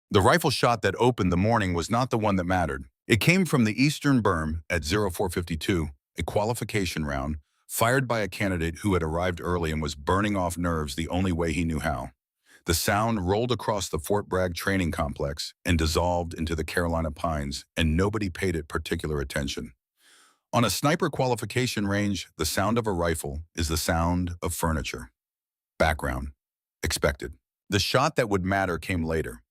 The rifle shot that opened the morning was not the one that mattered. It came from the eastern berm at 0452, a qualification round, fired by a candidate who had arrived early and was burning off nerves the only way he knew how. The sound rolled across the Fort Bragg training complex and dissolved into the Carolina pines, and nobody paid it particular attention. On a sniper qualification range, the sound of a rifle is the sound of furniture. Background. Expected. The shot that would matter came later.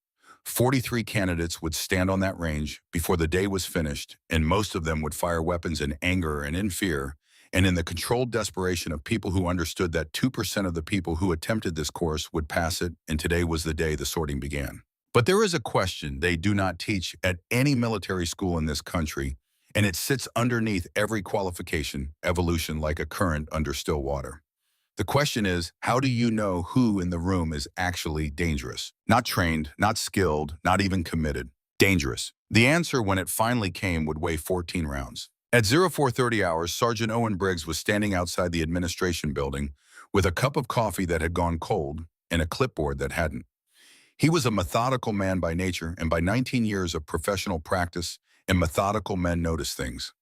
43 candidates would stand on that range before the day was finished, and most of them would fire weapons in anger and in fear, and in the controlled desperation of people who understood that 2% of the people who attempted this course would pass it, and today was the day the sorting began. But there is a question they do not teach at any military school in this country, and it sits underneath every qualification, evolution like a current under still water. The question is, how do you know who in the room is actually dangerous? Not trained, not skilled, not even committed. Dangerous. The answer, when it finally came, would weigh 14 rounds. At 0430 hours, Sergeant Owen Briggs was standing outside the administration building with a cup of coffee that had gone cold and a clipboard that hadn't. He was a methodical man by nature, and by 19 years of professional practice, and methodical men notice things.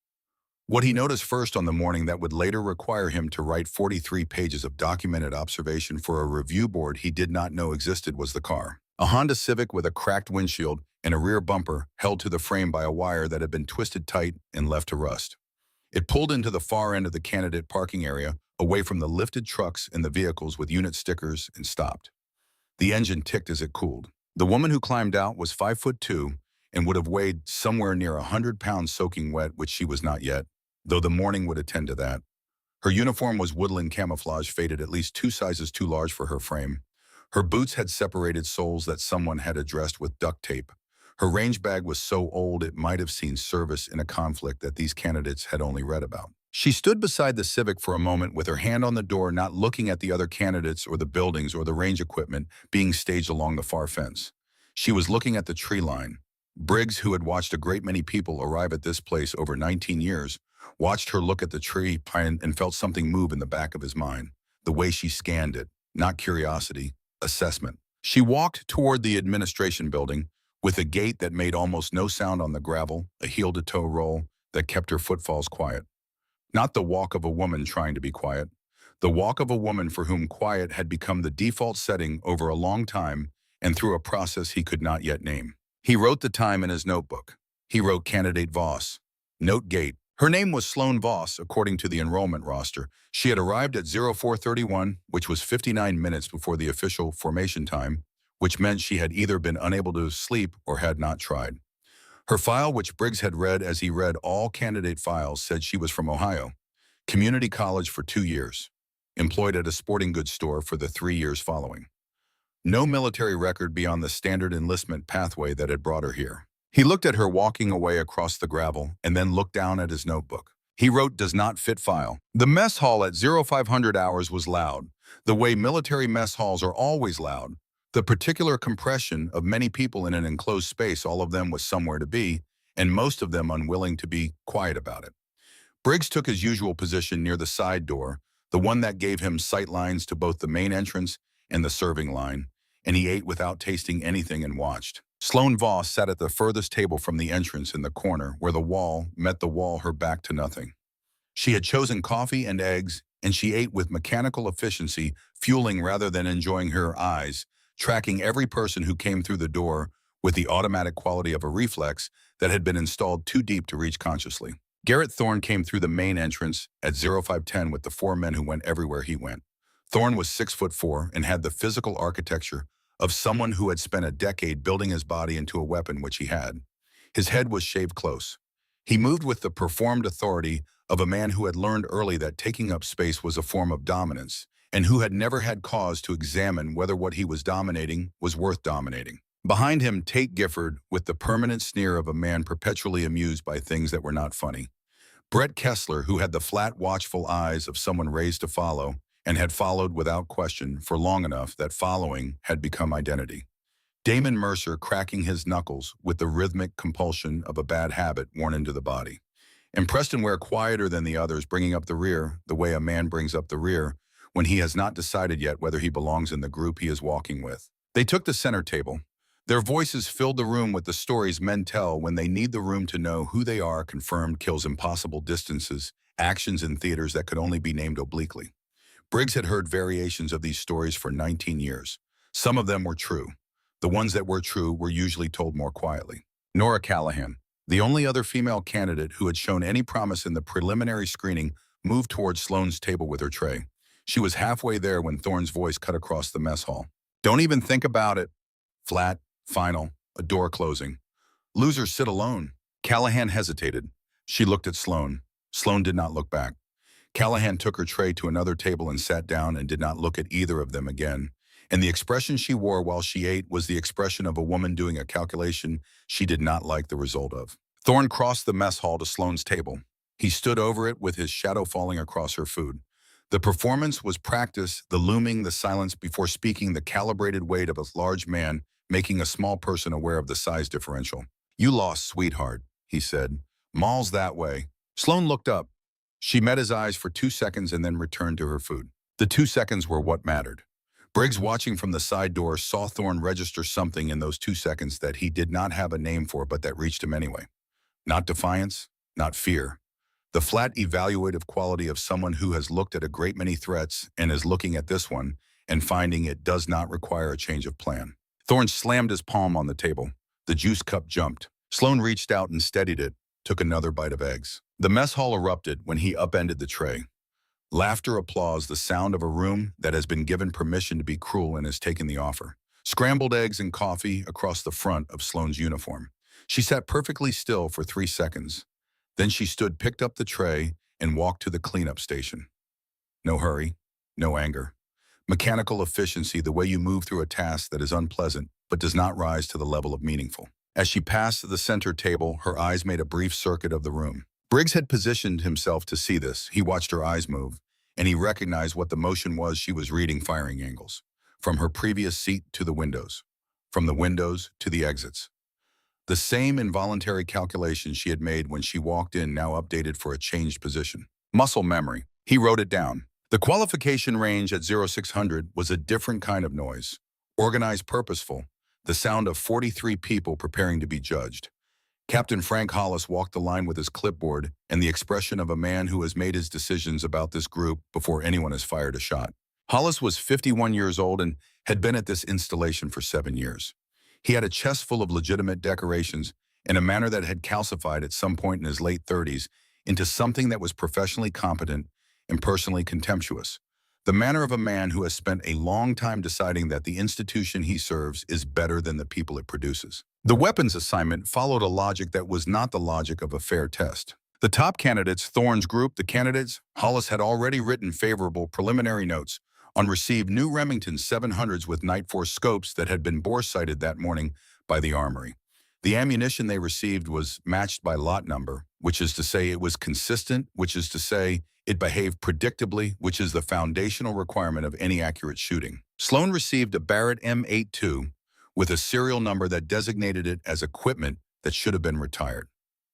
What he noticed first on the morning that would later require him to write 43 pages of documented observation for a review board he did not know existed was the car. A Honda Civic with a cracked windshield and a rear bumper held to the frame by a wire that had been twisted tight and left to rust. It pulled into the far end of the candidate parking area, away from the lifted trucks and the vehicles with unit stickers, and stopped. The engine ticked as it cooled. The woman who climbed out was 5'2" and would have weighed somewhere near 100 pounds soaking wet, which she was not yet, though the morning would attend to that. Her uniform was woodland camouflage, faded at least 2 sizes too large for her frame. Her boots had separated soles that someone had addressed with duct tape. Her range bag was so old it might have seen service in a conflict that these candidates had only read about. She stood beside the Civic for a moment with her hand on the door, not looking at the other candidates or the buildings or the range equipment being staged along the far fence. She was looking at the tree line. Briggs, who had watched a great many people arrive at this place over 19 years, watched her look at the tree pine and felt something move in the back of his mind. The way she scanned it, not curiosity, assessment. She walked toward the administration building with a gait that made almost no sound on the gravel, a heel-to-toe roll that kept her footfalls quiet. Not the walk of a woman trying to be quiet. The walk of a woman for whom quiet had become the default setting over a long time and through a process he could not yet name. He wrote the time in his notebook. He wrote Candidate Voss. Note gate. Her name was Sloan Voss, according to the enrollment roster. She had arrived at 0431, which was 59 minutes before the official formation time, which meant she had either been unable to sleep or had not tried. Her file, which Briggs had read as he read all candidate files, said she was from Ohio. Community college for 2 years. Employed at a sporting goods store for the 3 years following. No military record beyond the standard enlistment pathway that had brought her here. He looked at her walking away across the gravel and then looked down at his notebook. He wrote, "Does not fit file." The mess hall at 0500 hours was loud, the way military mess halls are always loud. The particular compression of many people in an enclosed space, all of them with somewhere to be, and most of them unwilling to be quiet about it. Briggs took his usual position near the side door, the one that gave him sight lines to both the main entrance and the serving line, and he ate without tasting anything and watched. Sloan Voss sat at the furthest table from the entrance in the corner where the wall met the wall, her back to nothing. She had chosen coffee and eggs, and she ate with mechanical efficiency, fueling rather than enjoying her eyes, tracking every person who came through the door with the automatic quality of a reflex that had been installed too deep to reach consciously. Garrett Thorne came through the main entrance at 0510 with the 4 men who went everywhere he went. Thorne was 6'4" and had the physical architecture of someone who had spent a decade building his body into a weapon, which he had. His head was shaved close. He moved with the performed authority of a man who had learned early that taking up space was a form of dominance, and who had never had cause to examine whether what he was dominating was worth dominating. Behind him, Tate Gifford, with the permanent sneer of a man perpetually amused by things that were not funny. Brett Kessler, who had the flat, watchful eyes of someone raised to follow, and had followed without question for long enough that following had become identity. Damon Mercer, cracking his knuckles with the rhythmic compulsion of a bad habit worn into the body. And Preston Ware, quieter than the others, bringing up the rear, the way a man brings up the rear when he has not decided yet whether he belongs in the group he is walking with. They took the center table. Their voices filled the room with the stories men tell when they need the room to know who they are. Confirmed kills, impossible distances, actions in theaters that could only be named obliquely. Briggs had heard variations of these stories for 19 years. Some of them were true. The ones that were true were usually told more quietly. Nora Callahan, the only other female candidate who had shown any promise in the preliminary screening, moved towards Sloane's table with her tray. She was halfway there when Thorne's voice cut across the mess hall. "Don't even think about it." Flat, final, a door closing. "Losers sit alone." Callahan hesitated. She looked at Sloane. Sloane did not look back. Callahan took her tray to another table and sat down and did not look at either of them again. And the expression she wore while she ate was the expression of a woman doing a calculation she did not like the result of. Thorne crossed the mess hall to Sloane's table. He stood over it with his shadow falling across her food. The performance was practice, the looming, the silence before speaking, the calibrated weight of a large man making a small person aware of the size differential. "You lost, sweetheart," he said. "Mall's that way." Sloane looked up. She met his eyes for 2 seconds and then returned to her food. The 2 seconds were what mattered. Briggs, watching from the side door, saw Thorne register something in those 2 seconds that he did not have a name for but that reached him anyway. Not defiance, not fear. The flat, evaluative quality of someone who has looked at a great many threats and is looking at this one and finding it does not require a change of plan. Thorne slammed his palm on the table. The juice cup jumped. Sloane reached out and steadied it, took another bite of eggs. The mess hall erupted when he upended the tray. Laughter, applause, the sound of a room that has been given permission to be cruel and has taken the offer. Scrambled eggs and coffee across the front of Sloane's uniform. She sat perfectly still for 3 seconds. Then she stood, picked up the tray, and walked to the cleanup station. No hurry, no anger. Mechanical efficiency, the way you move through a task that is unpleasant but does not rise to the level of meaningful. As she passed the center table, her eyes made a brief circuit of the room. Briggs had positioned himself to see this. He watched her eyes move, and he recognized what the motion was. She was reading firing angles. From her previous seat to the windows. From the windows to the exits. The same involuntary calculation she had made when she walked in, now updated for a changed position. Muscle memory. He wrote it down. The qualification range at 0600 was a different kind of noise. Organized, purposeful. The sound of 43 people preparing to be judged. Captain Frank Hollis walked the line with his clipboard and the expression of a man who has made his decisions about this group before anyone has fired a shot. Hollis was 51 years old and had been at this installation for 7 years. He had a chest full of legitimate decorations in a manner that had calcified at some point in his late 30s into something that was professionally competent and personally contemptuous. The manner of a man who has spent a long time deciding that the institution he serves is better than the people it produces. The weapons assignment followed a logic that was not the logic of a fair test. The top candidates, Thorne's group, the candidates, Hollis had already written favorable preliminary notes on received new Remington 700s with Night Force scopes that had been bore-sighted that morning by the Armory. The ammunition they received was matched by lot number, which is to say it was consistent, which is to say it behaved predictably, which is the foundational requirement of any accurate shooting. Sloane received a Barrett M82 with a serial number that designated it as equipment that should have been retired.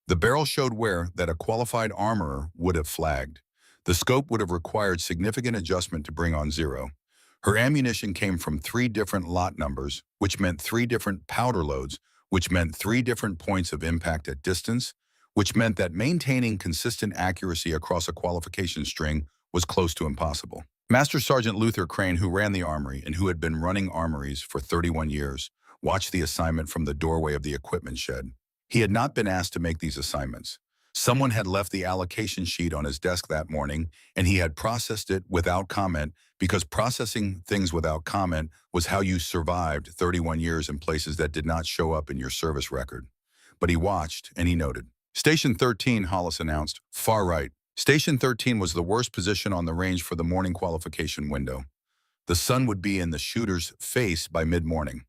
The barrel showed wear that a qualified armorer would have flagged. The scope would have required significant adjustment to bring on zero. Her ammunition came from 3 different lot numbers, which meant 3 different powder loads, which meant 3 different points of impact at distance, which meant that maintaining consistent accuracy across a qualification string was close to impossible. Master Sergeant Luther Crane, who ran the armory and who had been running armories for 31 years, watched the assignment from the doorway of the equipment shed. He had not been asked to make these assignments. Someone had left the allocation sheet on his desk that morning, and he had processed it without comment because processing things without comment was how you survived 31 years in places that did not show up in your service record. But he watched, and he noted. Station 13, Hollis announced, far right. Station 13 was the worst position on the range for the morning qualification window. The sun would be in the shooter's face by mid-morning.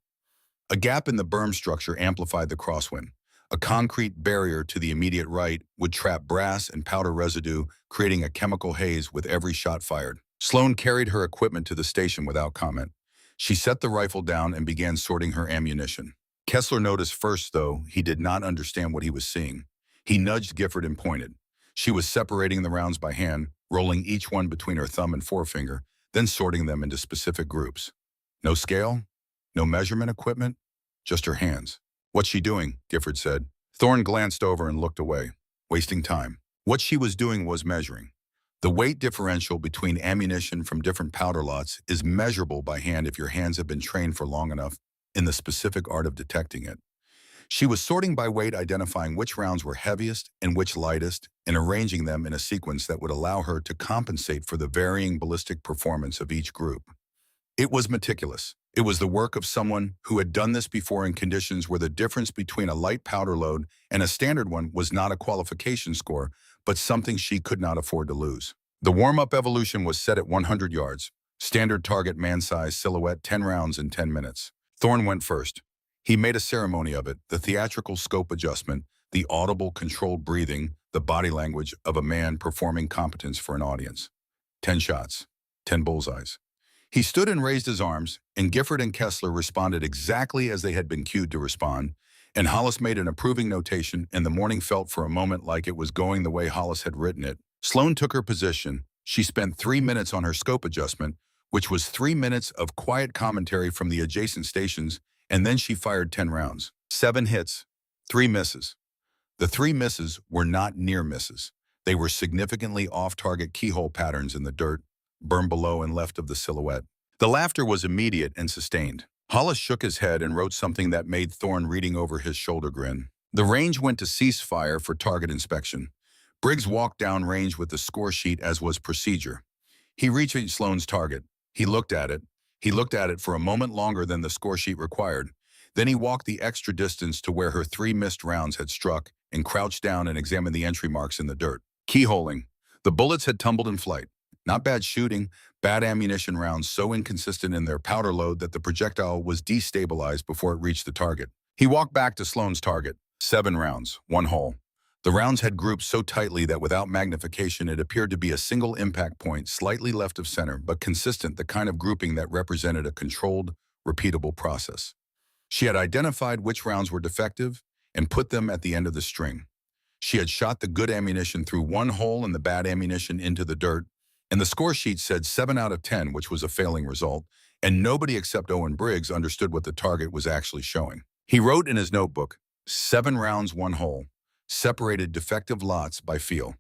A gap in the berm structure amplified the crosswind. A concrete barrier to the immediate right would trap brass and powder residue, creating a chemical haze with every shot fired. Sloane carried her equipment to the station without comment. She set the rifle down and began sorting her ammunition. Kessler noticed first, though, he did not understand what he was seeing. He nudged Gifford and pointed. She was separating the rounds by hand, rolling each one between her thumb and forefinger, then sorting them into specific groups. No scale, no measurement equipment, just her hands. What's she doing? Gifford said. Thorne glanced over and looked away, wasting time. What she was doing was measuring. The weight differential between ammunition from different powder lots is measurable by hand if your hands have been trained for long enough in the specific art of detecting it. She was sorting by weight, identifying which rounds were heaviest and which lightest, and arranging them in a sequence that would allow her to compensate for the varying ballistic performance of each group. It was meticulous. It was the work of someone who had done this before in conditions where the difference between a light powder load and a standard one was not a qualification score, but something she could not afford to lose. The warm-up evolution was set at 100 yards. Standard target man-size silhouette, 10 rounds in 10 minutes. Thorne went first. He made a ceremony of it, the theatrical scope adjustment, the audible controlled breathing, the body language of a man performing competence for an audience. 10 shots, 10 bullseyes. He stood and raised his arms, and Gifford and Kessler responded exactly as they had been cued to respond, and Hollis made an approving notation, and the morning felt for a moment like it was going the way Hollis had written it. Sloan took her position. She spent 3 minutes on her scope adjustment, which was 3 minutes of quiet commentary from the adjacent stations, and then she fired 10 rounds. 7 hits, 3 misses. The 3 misses were not near misses. They were significantly off-target keyhole patterns in the dirt, berm below and left of the silhouette. The laughter was immediate and sustained. Hollis shook his head and wrote something that made Thorne reading over his shoulder grin. The range went to ceasefire for target inspection. Briggs walked down range with the score sheet as was procedure. He reached Sloan's target. He looked at it. He looked at it for a moment longer than the score sheet required. Then he walked the extra distance to where her 3 missed rounds had struck and crouched down and examined the entry marks in the dirt. Keyholing. The bullets had tumbled in flight. Not bad shooting, bad ammunition rounds so inconsistent in their powder load that the projectile was destabilized before it reached the target. He walked back to Sloan's target. 7 rounds, 1 hole. The rounds had grouped so tightly that without magnification it appeared to be a single impact point slightly left of center, but consistent, the kind of grouping that represented a controlled, repeatable process. She had identified which rounds were defective and put them at the end of the string. She had shot the good ammunition through 1 hole and the bad ammunition into the dirt, and the score sheet said 7 out of 10, which was a failing result, and nobody except Owen Briggs understood what the target was actually showing. He wrote in his notebook, 7 rounds, 1 hole, separated defective lots by feel,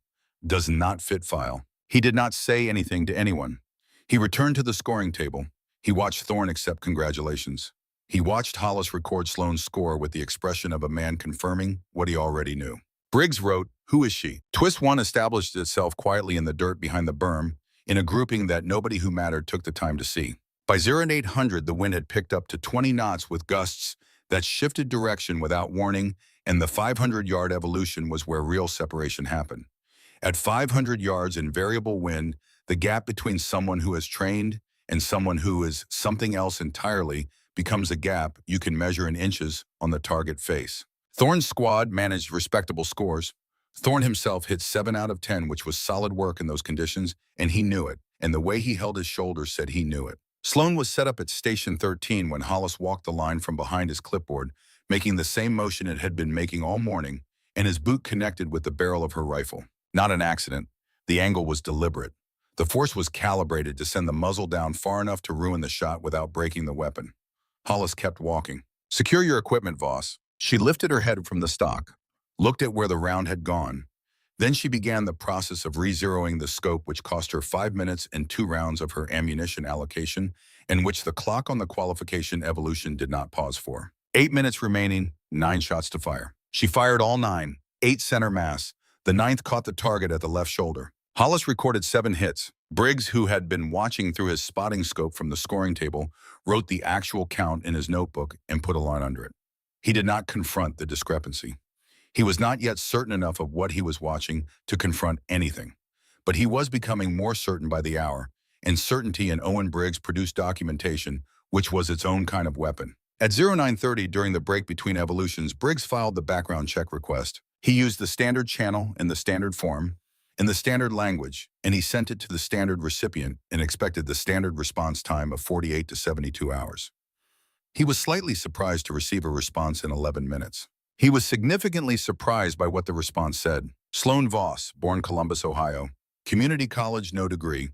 does not fit file. He did not say anything to anyone. He returned to the scoring table. He watched Thorne accept congratulations. He watched Hollis record Sloan's score with the expression of a man confirming what he already knew. Briggs wrote, "Who is she?" Twist 1 established itself quietly in the dirt behind the berm, in a grouping that nobody who mattered took the time to see. By 0800, the wind had picked up to 20 knots with gusts that shifted direction without warning, and the 500-yard evolution was where real separation happened. At 500 yards in variable wind, the gap between someone who is trained and someone who is something else entirely becomes a gap you can measure in inches on the target face. Thorne's squad managed respectable scores. Thorne himself hit 7 out of 10, which was solid work in those conditions, and he knew it, and the way he held his shoulders said he knew it. Sloan was set up at Station 13 when Hollis walked the line from behind his clipboard, making the same motion it had been making all morning, and his boot connected with the barrel of her rifle. Not an accident. The angle was deliberate. The force was calibrated to send the muzzle down far enough to ruin the shot without breaking the weapon. Hollis kept walking. "Secure your equipment, Voss." She lifted her head from the stock, looked at where the round had gone. Then she began the process of re-zeroing the scope, which cost her 5 minutes and 2 rounds of her ammunition allocation, and which the clock on the qualification evolution did not pause for. 8 minutes remaining, 9 shots to fire. She fired all 9, 8 center mass. The 9th caught the target at the left shoulder. Hollis recorded 7 hits. Briggs, who had been watching through his spotting scope from the scoring table, wrote the actual count in his notebook and put a line under it. He did not confront the discrepancy. He was not yet certain enough of what he was watching to confront anything, but he was becoming more certain by the hour, and certainty in Owen Briggs produced documentation, which was its own kind of weapon. At 0930, during the break between evolutions, Briggs filed the background check request. He used the standard channel in the standard form, in the standard language, and he sent it to the standard recipient and expected the standard response time of 48 to 72 hours. He was slightly surprised to receive a response in 11 minutes. He was significantly surprised by what the response said. Sloan Voss, born Columbus, Ohio. Community college, no degree.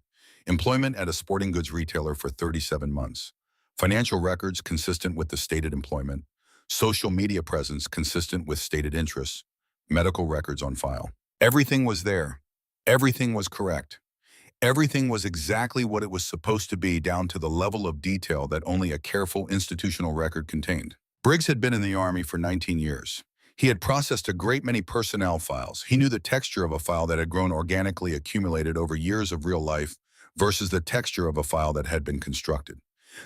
Employment at a sporting goods retailer for 37 months. Financial records consistent with the stated employment. social media presence consistent with stated interests, medical records on file. Everything was there. Everything was correct. Everything was exactly what it was supposed to be, down to the level of detail that only a careful institutional record contained. Briggs had been in the Army for 19 years. He had processed a great many personnel files. He knew the texture of a file that had grown organically accumulated over years of real life versus the texture of a file that had been constructed.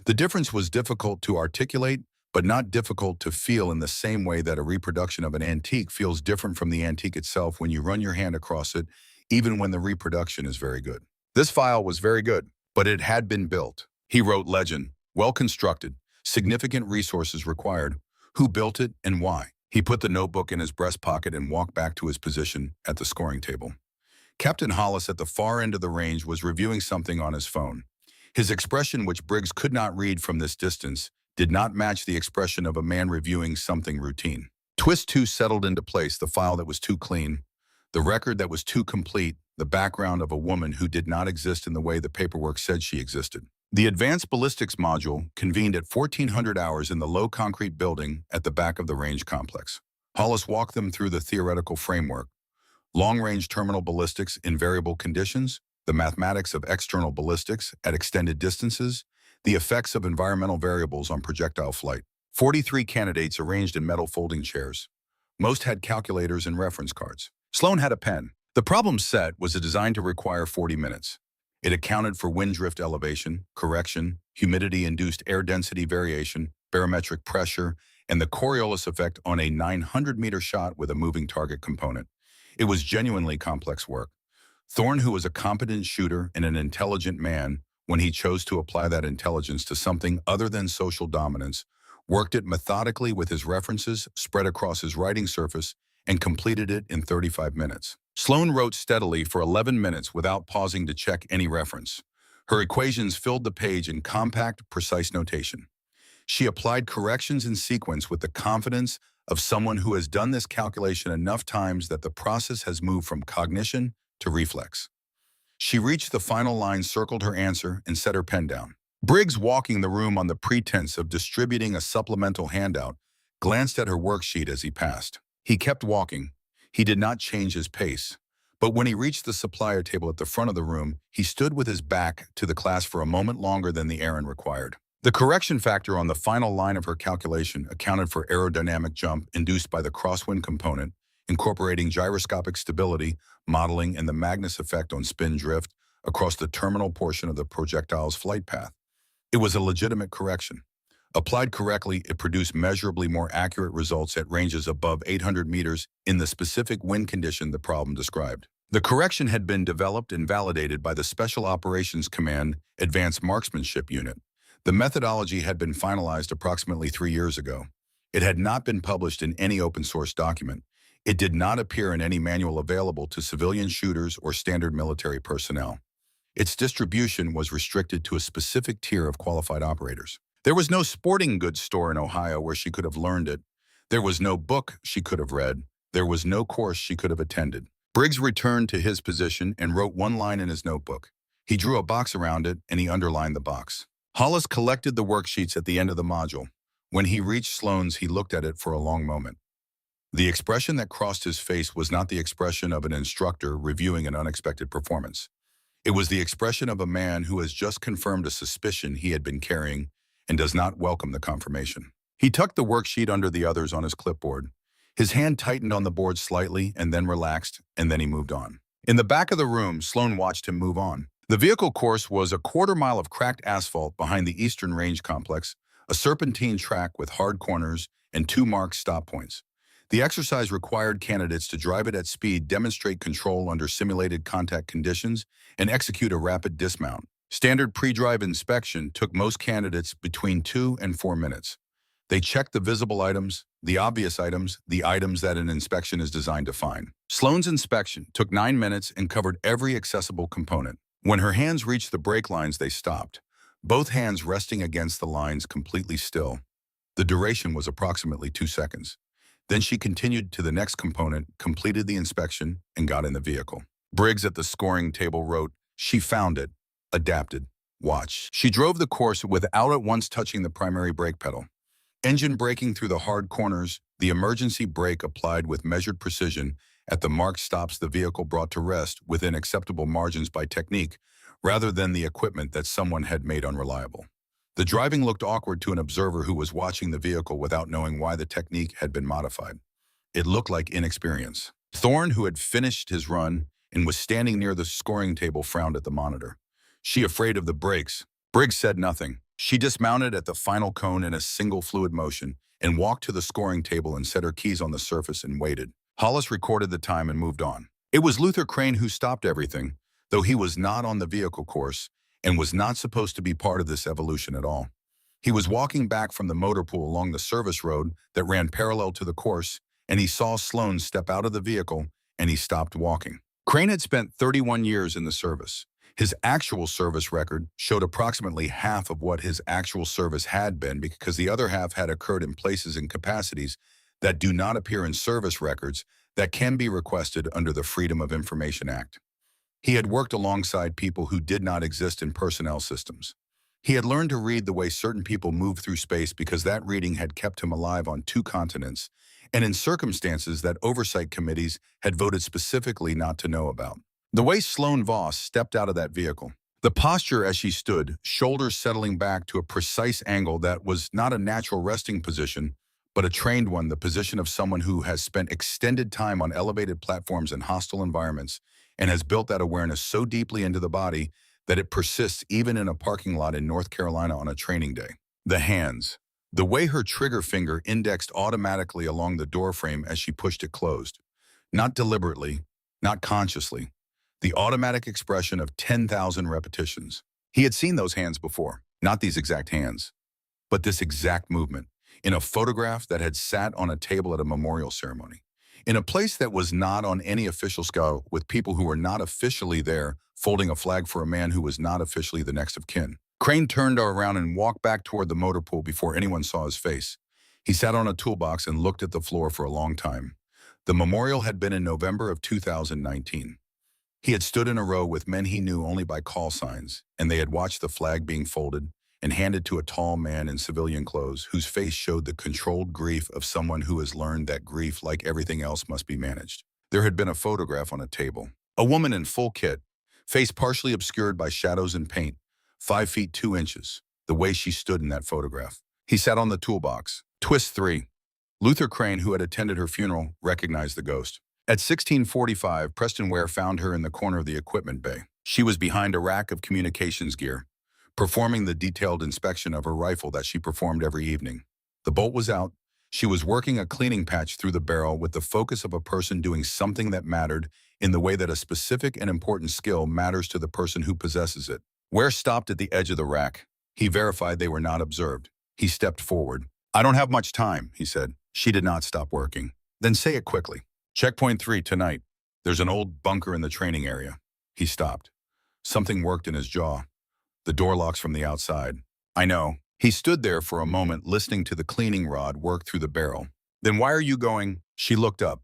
The difference was difficult to articulate, but not difficult to feel, in the same way that a reproduction of an antique feels different from the antique itself when you run your hand across it, even when the reproduction is very good. This file was very good, but it had been built. He wrote legend, well constructed, significant resources required, who built it and why. He put the notebook in his breast pocket and walked back to his position at the scoring table. Captain Hollis at the far end of the range was reviewing something on his phone. His expression, which Briggs could not read from this distance, did not match the expression of a man reviewing something routine. Twist 2 settled into place, the file that was too clean, the record that was too complete, the background of a woman who did not exist in the way the paperwork said she existed. The Advanced Ballistics Module convened at 1400 hours in the low concrete building at the back of the range complex. Hollis walked them through the theoretical framework: long-range terminal ballistics in variable conditions, the mathematics of external ballistics at extended distances, the effects of environmental variables on projectile flight. 43 candidates arranged in metal folding chairs. Most had calculators and reference cards. Sloan had a pen. The problem set was designed to require 40 minutes. It accounted for wind drift elevation, correction, humidity-induced air density variation, barometric pressure, and the Coriolis effect on a 900-meter shot with a moving target component. It was genuinely complex work. Thorne, who was a competent shooter and an intelligent man, when he chose to apply that intelligence to something other than social dominance, worked it methodically with his references spread across his writing surface and completed it in 35 minutes. Sloan wrote steadily for 11 minutes without pausing to check any reference. Her equations filled the page in compact, precise notation. She applied corrections in sequence with the confidence of someone who has done this calculation enough times that the process has moved from cognition to reflex. She reached the final line, circled her answer, and set her pen down. Briggs, walking the room on the pretense of distributing a supplemental handout, glanced at her worksheet as he passed. He kept walking. He did not change his pace. But when he reached the supplier table at the front of the room, he stood with his back to the class for a moment longer than the errand required. The correction factor on the final line of her calculation accounted for aerodynamic jump induced by the crosswind component, incorporating gyroscopic stability, modeling, and the Magnus effect on spin drift across the terminal portion of the projectile's flight path. It was a legitimate correction. Applied correctly, it produced measurably more accurate results at ranges above 800 meters in the specific wind condition the problem described. The correction had been developed and validated by the Special Operations Command Advanced Marksmanship Unit. The methodology had been finalized approximately 3 years ago. It had not been published in any open-source document. It did not appear in any manual available to civilian shooters or standard military personnel. Its distribution was restricted to a specific tier of qualified operators. There was no sporting goods store in Ohio where she could have learned it. There was no book she could have read. There was no course she could have attended. Briggs returned to his position and wrote one line in his notebook. He drew a box around it, and he underlined the box. Hollis collected the worksheets at the end of the module. When he reached Sloan's, he looked at it for a long moment. The expression that crossed his face was not the expression of an instructor reviewing an unexpected performance. It was the expression of a man who has just confirmed a suspicion he had been carrying and does not welcome the confirmation. He tucked the worksheet under the others on his clipboard. His hand tightened on the board slightly and then relaxed, and then he moved on. In the back of the room, Sloan watched him move on. The vehicle course was a quarter-mile of cracked asphalt behind the Eastern Range Complex, a serpentine track with hard corners and 2 marked stop points. The exercise required candidates to drive it at speed, demonstrate control under simulated contact conditions, and execute a rapid dismount. Standard pre-drive inspection took most candidates between 2 and 4 minutes. They checked the visible items, the obvious items, the items that an inspection is designed to find. Sloan's inspection took 9 minutes and covered every accessible component. When her hands reached the brake lines, they stopped, both hands resting against the lines completely still. The duration was approximately 2 seconds. Then she continued to the next component, completed the inspection, and got in the vehicle. Briggs at the scoring table wrote, "She found it. Adapted. Watch." She drove the course without at once touching the primary brake pedal. Engine braking through the hard corners, the emergency brake applied with measured precision at the marked stops the vehicle brought to rest within acceptable margins by technique, rather than the equipment that someone had made unreliable. The driving looked awkward to an observer who was watching the vehicle without knowing why the technique had been modified. It looked like inexperience. Thorne, who had finished his run and was standing near the scoring table, frowned at the monitor. She afraid of the brakes? Briggs said nothing. She dismounted at the final cone in a single fluid motion and walked to the scoring table and set her keys on the surface and waited. Hollis recorded the time and moved on. It was Luther Crane who stopped everything, though he was not on the vehicle course and was not supposed to be part of this evolution at all. He was walking back from the motor pool along the service road that ran parallel to the course, and he saw Sloan step out of the vehicle, and he stopped walking. Crane had spent 31 years in the service. His actual service record showed approximately half of what his actual service had been because the other half had occurred in places and capacities that do not appear in service records that can be requested under the Freedom of Information Act. He had worked alongside people who did not exist in personnel systems. He had learned to read the way certain people move through space because that reading had kept him alive on 2 continents and in circumstances that oversight committees had voted specifically not to know about. The way Sloan Voss stepped out of that vehicle, the posture as she stood, shoulders settling back to a precise angle that was not a natural resting position, but a trained one, the position of someone who has spent extended time on elevated platforms in hostile environments and has built that awareness so deeply into the body that it persists even in a parking lot in North Carolina on a training day. The hands. The way her trigger finger indexed automatically along the doorframe as she pushed it closed. Not deliberately, not consciously. The automatic expression of 10,000 repetitions. He had seen those hands before, not these exact hands, but this exact movement, in a photograph that had sat on a table at a memorial ceremony, in a place that was not on any official scale with people who were not officially there, folding a flag for a man who was not officially the next of kin. Crane turned around and walked back toward the motor pool before anyone saw his face. He sat on a toolbox and looked at the floor for a long time. The memorial had been in November of 2019. He had stood in a row with men he knew only by call signs, and they had watched the flag being folded and handed to a tall man in civilian clothes whose face showed the controlled grief of someone who has learned that grief, like everything else, must be managed. There had been a photograph on a table. A woman in full kit, face partially obscured by shadows and paint, 5 feet 2 inches, the way she stood in that photograph. He sat on the toolbox. Twist 3. Luther Crane, who had attended her funeral, recognized the ghost. At 16:45, Preston Ware found her in the corner of the equipment bay. She was behind a rack of communications gear, performing the detailed inspection of her rifle that she performed every evening. The bolt was out. She was working a cleaning patch through the barrel with the focus of a person doing something that mattered in the way that a specific and important skill matters to the person who possesses it. Ware stopped at the edge of the rack. He verified they were not observed. He stepped forward. "I don't have much time," he said. She did not stop working. "Then say it quickly." "Checkpoint 3 tonight. There's an old bunker in the training area." He stopped. Something worked in his jaw. The door locks from the outside. "I know." He stood there for a moment listening to the cleaning rod work through the barrel. "Then why are you going?" She looked up.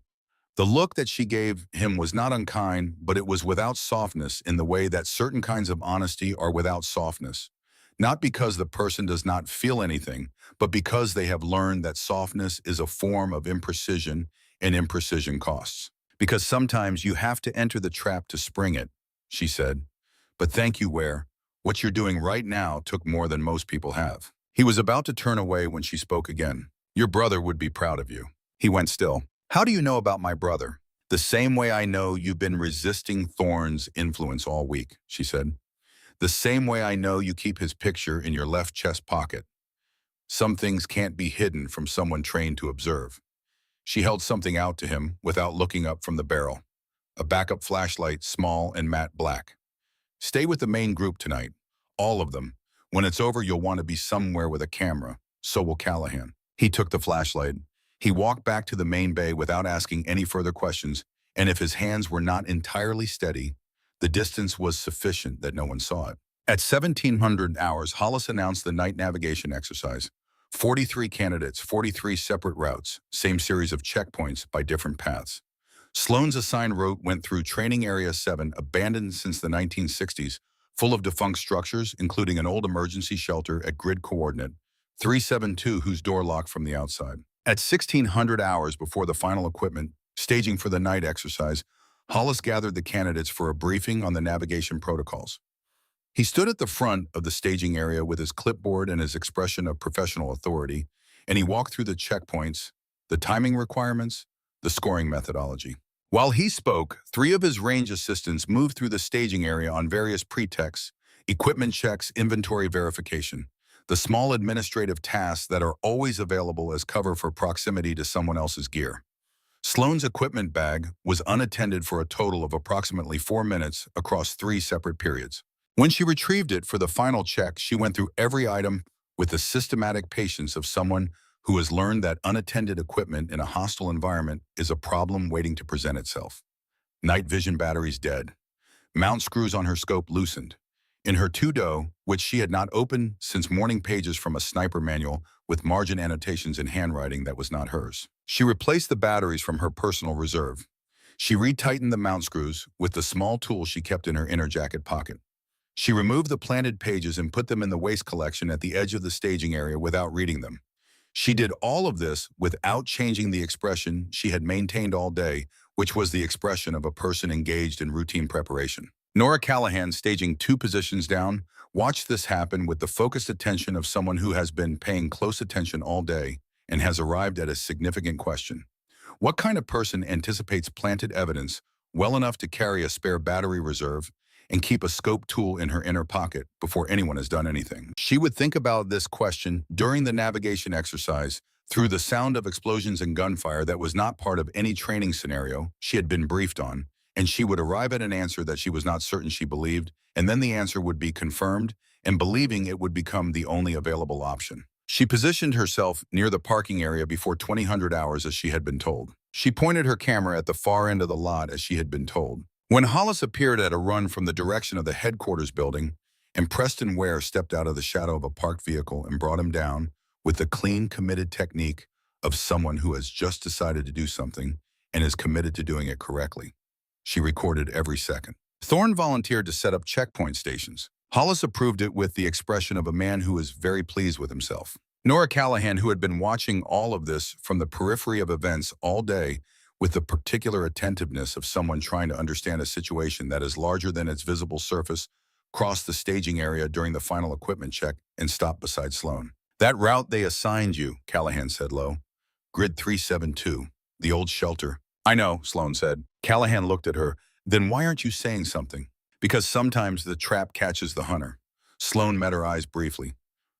The look that she gave him was not unkind, but it was without softness in the way that certain kinds of honesty are without softness. Not because the person does not feel anything, but because they have learned that softness is a form of imprecision and imprecision costs. "Because sometimes you have to enter the trap to spring it," she said. "But thank you, Ware. What you're doing right now took more than most people have." He was about to turn away when she spoke again. "Your brother would be proud of you." He went still. "How do you know about my brother?" "The same way I know you've been resisting Thorne's influence all week," she said. "The same way I know you keep his picture in your left chest pocket. Some things can't be hidden from someone trained to observe." She held something out to him without looking up from the barrel. A backup flashlight, small and matte black. "Stay with the main group tonight. All of them. When it's over, you'll want to be somewhere with a camera. So will Callahan." He took the flashlight. He walked back to the main bay without asking any further questions, and if his hands were not entirely steady, the distance was sufficient that no one saw it. At 1700 hours, Hollis announced the night navigation exercise. 43 candidates, 43 separate routes, same series of checkpoints by different paths. Sloan's assigned route went through Training Area 7, abandoned since the 1960s, full of defunct structures, including an old emergency shelter at grid coordinate 372, whose door locked from the outside. At 1600 hours before the final equipment, staging for the night exercise, Hollis gathered the candidates for a briefing on the navigation protocols. He stood at the front of the staging area with his clipboard and his expression of professional authority, and he walked through the checkpoints, the timing requirements, the scoring methodology. While he spoke, three of his range assistants moved through the staging area on various pretexts: equipment checks, inventory verification, the small administrative tasks that are always available as cover for proximity to someone else's gear. Sloane's equipment bag was unattended for a total of approximately 4 minutes across 3 separate periods. When she retrieved it for the final check, she went through every item with the systematic patience of someone who has learned that unattended equipment in a hostile environment is a problem waiting to present itself. Night vision batteries dead. Mount screws on her scope loosened. In her two-do, which she had not opened since morning pages from a sniper manual with margin annotations in handwriting that was not hers. She replaced the batteries from her personal reserve. She retightened the mount screws with the small tool she kept in her inner jacket pocket. She removed the planted pages and put them in the waste collection at the edge of the staging area without reading them. She did all of this without changing the expression she had maintained all day, which was the expression of a person engaged in routine preparation. Nora Callahan, staging 2 positions down, watched this happen with the focused attention of someone who has been paying close attention all day and has arrived at a significant question. What kind of person anticipates planted evidence well enough to carry a spare battery reserve and keep a scope tool in her inner pocket before anyone has done anything? She would think about this question during the navigation exercise through the sound of explosions and gunfire that was not part of any training scenario she had been briefed on, and she would arrive at an answer that she was not certain she believed, and then the answer would be confirmed, and believing it would become the only available option. She positioned herself near the parking area before 2000 hours as she had been told. She pointed her camera at the far end of the lot as she had been told. When Hollis appeared at a run from the direction of the headquarters building, and Preston Ware stepped out of the shadow of a parked vehicle and brought him down with the clean, committed technique of someone who has just decided to do something and is committed to doing it correctly. She recorded every second. Thorne volunteered to set up checkpoint stations. Hollis approved it with the expression of a man who is very pleased with himself. Nora Callahan, who had been watching all of this from the periphery of events all day with the particular attentiveness of someone trying to understand a situation that is larger than its visible surface, crossed the staging area during the final equipment check and stopped beside Sloane. "That route they assigned you," Callahan said low. "Grid 372, the old shelter." "I know," Sloane said. Callahan looked at her. "Then why aren't you saying something?" "Because sometimes the trap catches the hunter." Sloane met her eyes briefly.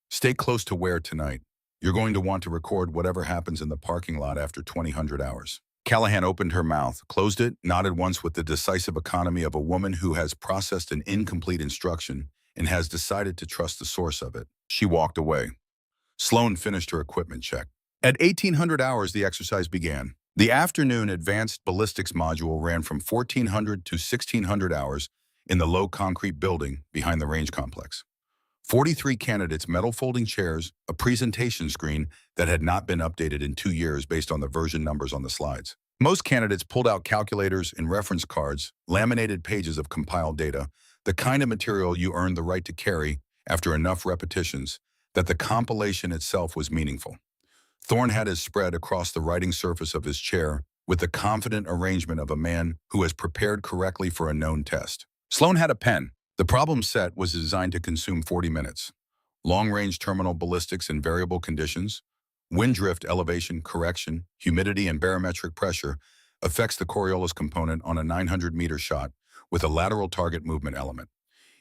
"Stay close to Ware tonight. You're going to want to record whatever happens in the parking lot after 2000 hours. Callahan opened her mouth, closed it, nodded once with the decisive economy of a woman who has processed an incomplete instruction and has decided to trust the source of it. She walked away. Sloane finished her equipment check. At 1800 hours, the exercise began. The afternoon advanced ballistics module ran from 1400 to 1600 hours in the low concrete building behind the range complex. 43 candidates, metal folding chairs, a presentation screen that had not been updated in 2 years based on the version numbers on the slides. Most candidates pulled out calculators and reference cards, laminated pages of compiled data, the kind of material you earned the right to carry after enough repetitions that the compilation itself was meaningful. Thorne had his spread across the writing surface of his chair with the confident arrangement of a man who has prepared correctly for a known test. Sloane had a pen. The problem set was designed to consume 40 minutes. Long-range terminal ballistics in variable conditions, wind drift elevation correction, humidity and barometric pressure affects the Coriolis component on a 900-meter shot with a lateral target movement element.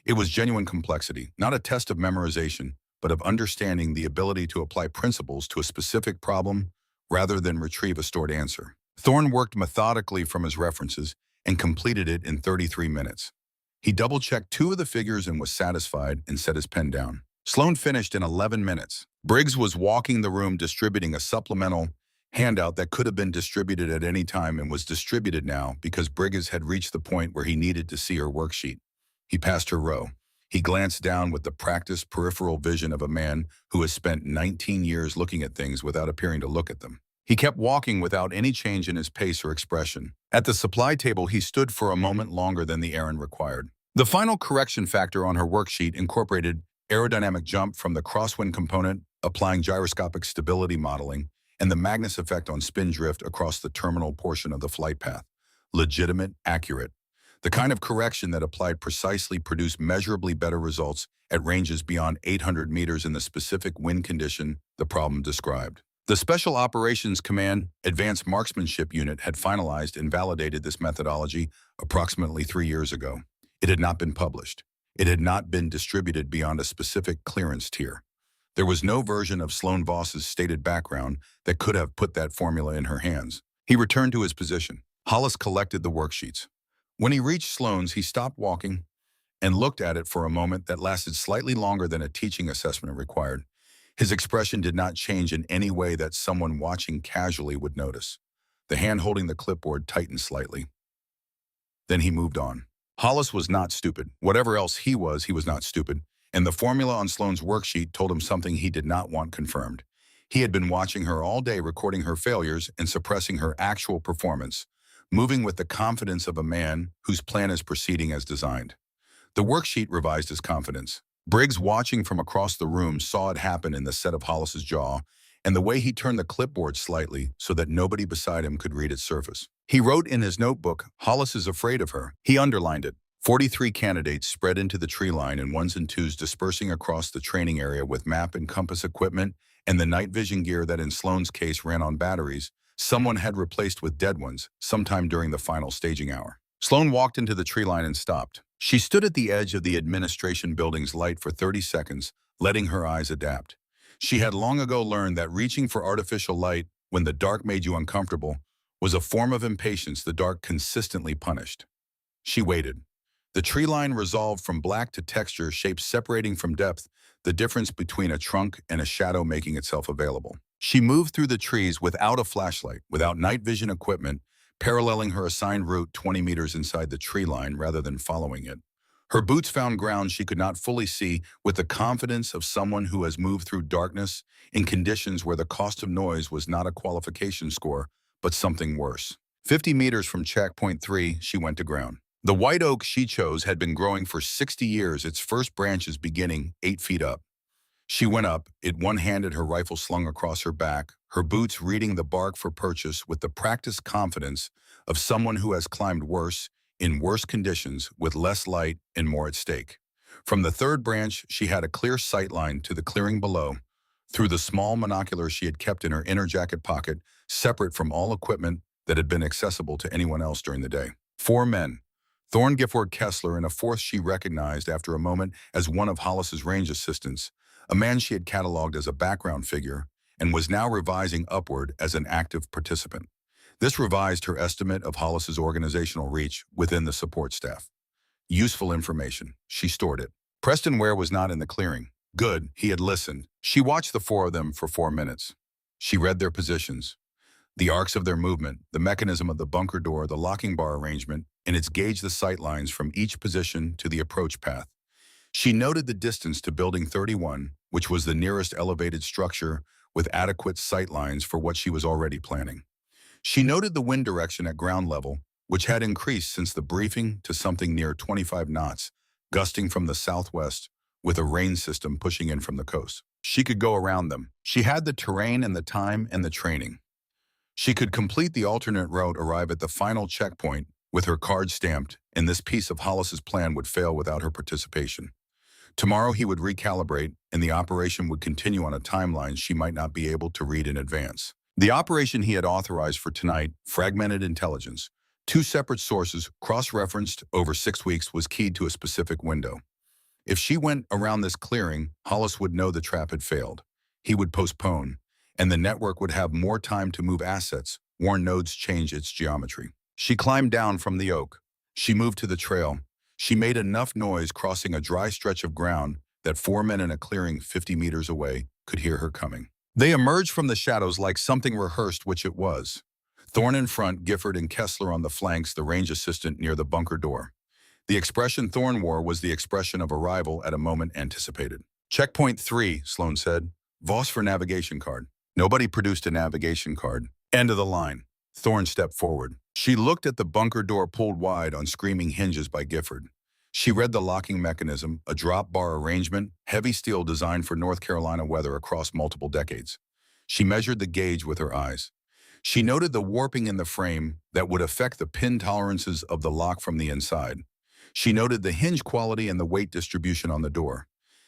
It was genuine complexity, not a test of memorization, but of understanding the ability to apply principles to a specific problem rather than retrieve a stored answer. Thorne worked methodically from his references and completed it in 33 minutes. He double-checked 2 of the figures and was satisfied and set his pen down. Sloane finished in 11 minutes. Briggs was walking the room distributing a supplemental handout that could have been distributed at any time and was distributed now because Briggs had reached the point where he needed to see her worksheet. He passed her row. He glanced down with the practiced peripheral vision of a man who has spent 19 years looking at things without appearing to look at them. He kept walking without any change in his pace or expression. At the supply table, he stood for a moment longer than the errand required. The final correction factor on her worksheet incorporated aerodynamic jump from the crosswind component, applying gyroscopic stability modeling, and the Magnus effect on spin drift across the terminal portion of the flight path. Legitimate, accurate. The kind of correction that applied precisely produced measurably better results at ranges beyond 800 meters in the specific wind condition the problem described. The Special Operations Command Advanced Marksmanship Unit had finalized and validated this methodology approximately 3 years ago. It had not been published. It had not been distributed beyond a specific clearance tier. There was no version of Sloan Voss's stated background that could have put that formula in her hands. He returned to his position. Hollis collected the worksheets. When he reached Sloan's, he stopped walking and looked at it for a moment that lasted slightly longer than a teaching assessment required. His expression did not change in any way that someone watching casually would notice. The hand holding the clipboard tightened slightly. Then he moved on. Hollis was not stupid. Whatever else he was not stupid. And the formula on Sloan's worksheet told him something he did not want confirmed. He had been watching her all day, recording her failures and suppressing her actual performance, moving with the confidence of a man whose plan is proceeding as designed. The worksheet revised his confidence. Briggs, watching from across the room, saw it happen in the set of Hollis's jaw and the way he turned the clipboard slightly so that nobody beside him could read its surface. He wrote in his notebook, "Hollis is afraid of her." He underlined it. 43 candidates spread into the tree line in ones and twos, dispersing across the training area with map and compass equipment and the night vision gear that in Sloan's case ran on batteries someone had replaced with dead ones sometime during the final staging hour. Sloan walked into the tree line and stopped. She stood at the edge of the administration building's light for 30 seconds, letting her eyes adapt. She had long ago learned that reaching for artificial light when the dark made you uncomfortable was a form of impatience the dark consistently punished. She waited. The tree line resolved from black to texture, shapes separating from depth, the difference between a trunk and a shadow making itself available. She moved through the trees without a flashlight, without night vision equipment, paralleling her assigned route 20 meters inside the tree line rather than following it. Her boots found ground she could not fully see with the confidence of someone who has moved through darkness in conditions where the cost of noise was not a qualification score, but something worse. 50 meters from checkpoint 3, she went to ground. The white oak she chose had been growing for 60 years, its first branches beginning 8 feet up. She went up, it one-handed, her rifle slung across her back, her boots reading the bark for purchase with the practiced confidence of someone who has climbed worse, in worse conditions, with less light and more at stake. From the third branch, she had a clear sight line to the clearing below, through the small monocular she had kept in her inner jacket pocket, separate from all equipment that had been accessible to anyone else during the day. 4 men. Thorne Gifford Kessler and a fourth she recognized after a moment as one of Hollis's range assistants, a man she had cataloged as a background figure and was now revising upward as an active participant. This revised her estimate of Hollis's organizational reach within the support staff. Useful information. She stored it. Preston Ware was not in the clearing. Good, he had listened. She watched the 4 of them for 4 minutes. She read their positions, the arcs of their movement, the mechanism of the bunker door, the locking bar arrangement, and its gauged the sight lines from each position to the approach path. She noted the distance to Building 31, which was the nearest elevated structure with adequate sight lines for what she was already planning. She noted the wind direction at ground level, which had increased since the briefing to something near 25 knots, gusting from the southwest, with a rain system pushing in from the coast. She could go around them. She had the terrain and the time and the training. She could complete the alternate route, arrive at the final checkpoint with her card stamped, and this piece of Hollis's plan would fail without her participation. Tomorrow he would recalibrate, and the operation would continue on a timeline she might not be able to read in advance. The operation he had authorized for tonight, fragmented intelligence, 2 separate sources, cross-referenced over 6 weeks, was keyed to a specific window. If she went around this clearing, Hollis would know the trap had failed. He would postpone, and the network would have more time to move assets, warn nodes, change its geometry. She climbed down from the oak. She moved to the trail. She made enough noise crossing a dry stretch of ground that 4 men in a clearing 50 meters away could hear her coming. They emerged from the shadows like something rehearsed, which it was. Thorne in front, Gifford and Kessler on the flanks, the range assistant near the bunker door. The expression Thorne wore was the expression of arrival at a moment anticipated. Checkpoint 3, Sloan said. Voss for navigation card. Nobody produced a navigation card. End of the line. Thorne stepped forward. She looked at the bunker door pulled wide on screaming hinges by Gifford. She read the locking mechanism, a drop bar arrangement, heavy steel designed for North Carolina weather across multiple decades. She measured the gauge with her eyes. She noted the warping in the frame that would affect the pin tolerances of the lock from the inside. She noted the hinge quality and the weight distribution on the door.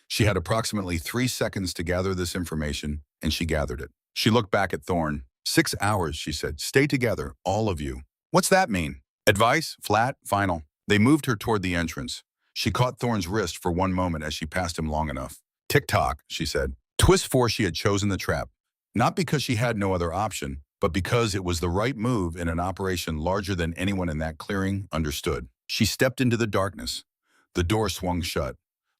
She had approximately 3 seconds to gather this information, and she gathered it. She looked back at Thorne. 6 hours, she said. Stay together, all of you. What's that mean? Advice, flat, final. They moved her toward the entrance. She caught Thorne's wrist for one moment as she passed him long enough. Tick-tock, she said. Twist 4, she had chosen the trap. Not because she had no other option, but because it was the right move in an operation larger than anyone in that clearing understood. She stepped into the darkness. The door swung shut.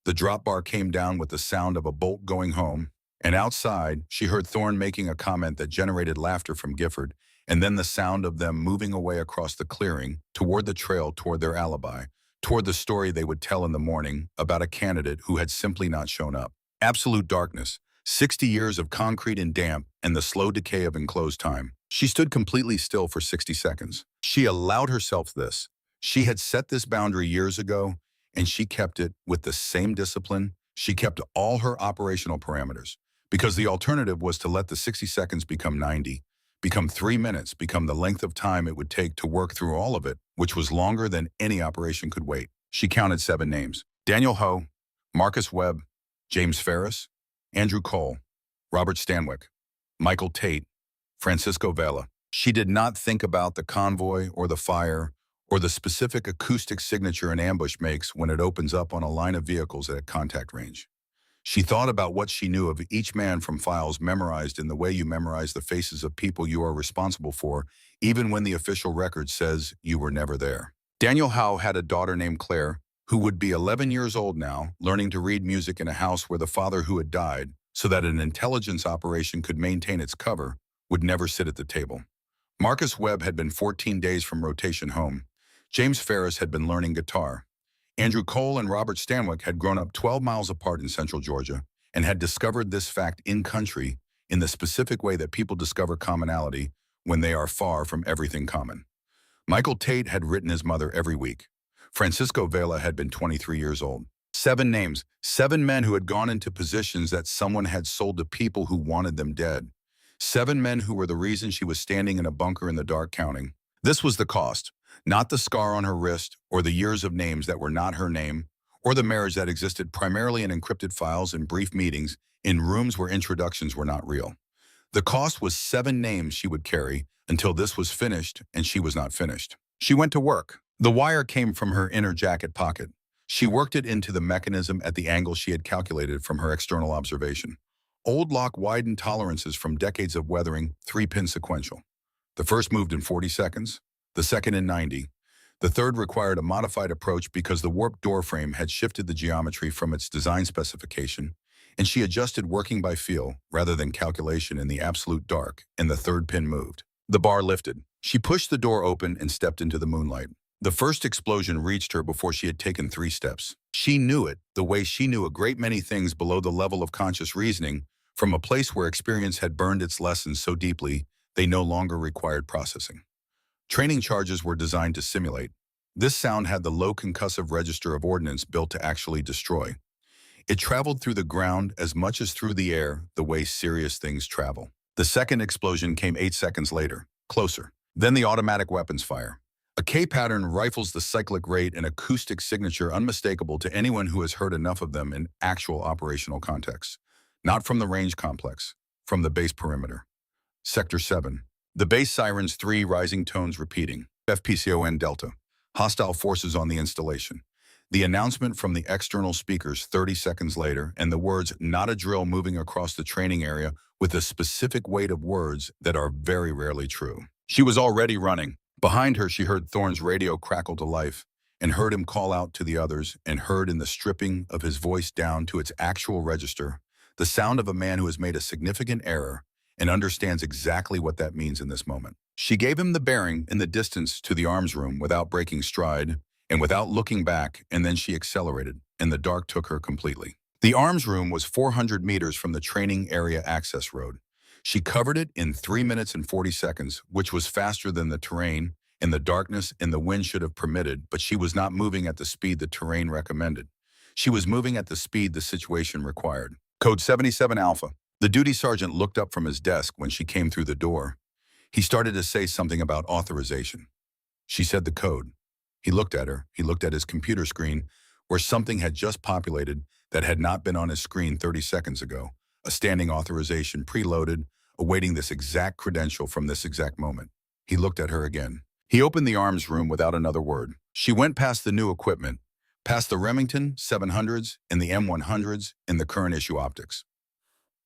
The drop bar came down with the sound of a bolt going home, and outside, she heard Thorne making a comment that generated laughter from Gifford, and then the sound of them moving away across the clearing, toward the trail, toward their alibi, toward the story they would tell in the morning about a candidate who had simply not shown up. Absolute darkness, 60 years of concrete and damp, and the slow decay of enclosed time. She stood completely still for 60 seconds. She allowed herself this. She had set this boundary years ago, and she kept it with the same discipline. She kept all her operational parameters, because the alternative was to let the 60 seconds become 90, become 3 minutes, become the length of time it would take to work through all of it, which was longer than any operation could wait. She counted 7 names: Daniel Ho, Marcus Webb, James Ferris, Andrew Cole, Robert Stanwyck, Michael Tate, Francisco Vela. She did not think about the convoy or the fire or the specific acoustic signature an ambush makes when it opens up on a line of vehicles at contact range. She thought about what she knew of each man from files memorized in the way you memorize the faces of people you are responsible for, even when the official record says you were never there. Daniel Howe had a daughter named Claire, who would be 11 years old now, learning to read music in a house where the father who had died, so that an intelligence operation could maintain its cover, would never sit at the table. Marcus Webb had been 14 days from rotation home. James Ferris had been learning guitar. Andrew Cole and Robert Stanwyck had grown up 12 miles apart in central Georgia and had discovered this fact in country in the specific way that people discover commonality when they are far from everything common. Michael Tate had written his mother every week. Francisco Vela had been 23 years old. 7 names, 7 men who had gone into positions that someone had sold to people who wanted them dead. 7 men who were the reason she was standing in a bunker in the dark counting. This was the cost. Not the scar on her wrist, or the years of names that were not her name, or the marriage that existed primarily in encrypted files and brief meetings in rooms where introductions were not real. The cost was 7 names she would carry until this was finished and she was not finished. She went to work. The wire came from her inner jacket pocket. She worked it into the mechanism at the angle she had calculated from her external observation. Old lock widened tolerances from decades of weathering, 3-pin sequential. The first moved in 40 seconds. The second in 90. The third required a modified approach because the warped door frame had shifted the geometry from its design specification, and she adjusted working by feel rather than calculation in the absolute dark, and the third pin moved. The bar lifted. She pushed the door open and stepped into the moonlight. The first explosion reached her before she had taken 3 steps. She knew it the way she knew a great many things below the level of conscious reasoning, from a place where experience had burned its lessons so deeply they no longer required processing. Training charges were designed to simulate. This sound had the low concussive register of ordnance built to actually destroy. It traveled through the ground as much as through the air, the way serious things travel. The second explosion came 8 seconds later, closer. Then the automatic weapons fire. A K pattern rifles the cyclic rate and acoustic signature unmistakable to anyone who has heard enough of them in actual operational context. Not from the range complex, from the base perimeter. Sector 7. The base sirens, 3 rising tones repeating. FPCON Delta. Hostile forces on the installation. The announcement from the external speakers 30 seconds later, and the words "not a drill" moving across the training area with a specific weight of words that are very rarely true. She was already running. Behind her, she heard Thorne's radio crackle to life, and heard him call out to the others, and heard in the stripping of his voice down to its actual register, the sound of a man who has made a significant error and understands exactly what that means in this moment. She gave him the bearing in the distance to the arms room without breaking stride and without looking back, and then she accelerated, and the dark took her completely. The arms room was 400 meters from the training area access road. She covered it in 3 minutes and 40 seconds, which was faster than the terrain In the darkness and the wind should have permitted, but she was not moving at the speed the terrain recommended. She was moving at the speed the situation required. Code 77 Alpha. The duty sergeant looked up from his desk when she came through the door. He started to say something about authorization. She said the code. He looked at her. He looked at his computer screen, where something had just populated that had not been on his screen 30 seconds ago. A standing authorization preloaded, awaiting this exact credential from this exact moment. He looked at her again. He opened the arms room without another word. She went past the new equipment, past the Remington 700s and the M100s and the current issue optics,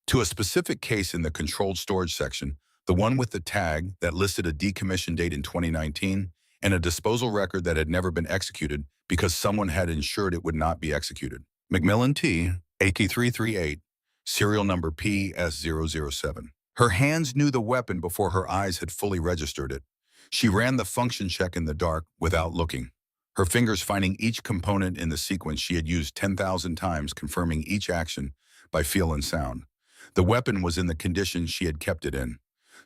to a specific case in the controlled storage section, the one with the tag that listed a decommission date in 2019 and a disposal record that had never been executed because someone had ensured it would not be executed. Macmillan T, AK338, serial number PS007. Her hands knew the weapon before her eyes had fully registered it. She ran the function check in the dark without looking, her fingers finding each component in the sequence she had used 10,000 times, confirming each action by feel and sound. The weapon was in the condition she had kept it in.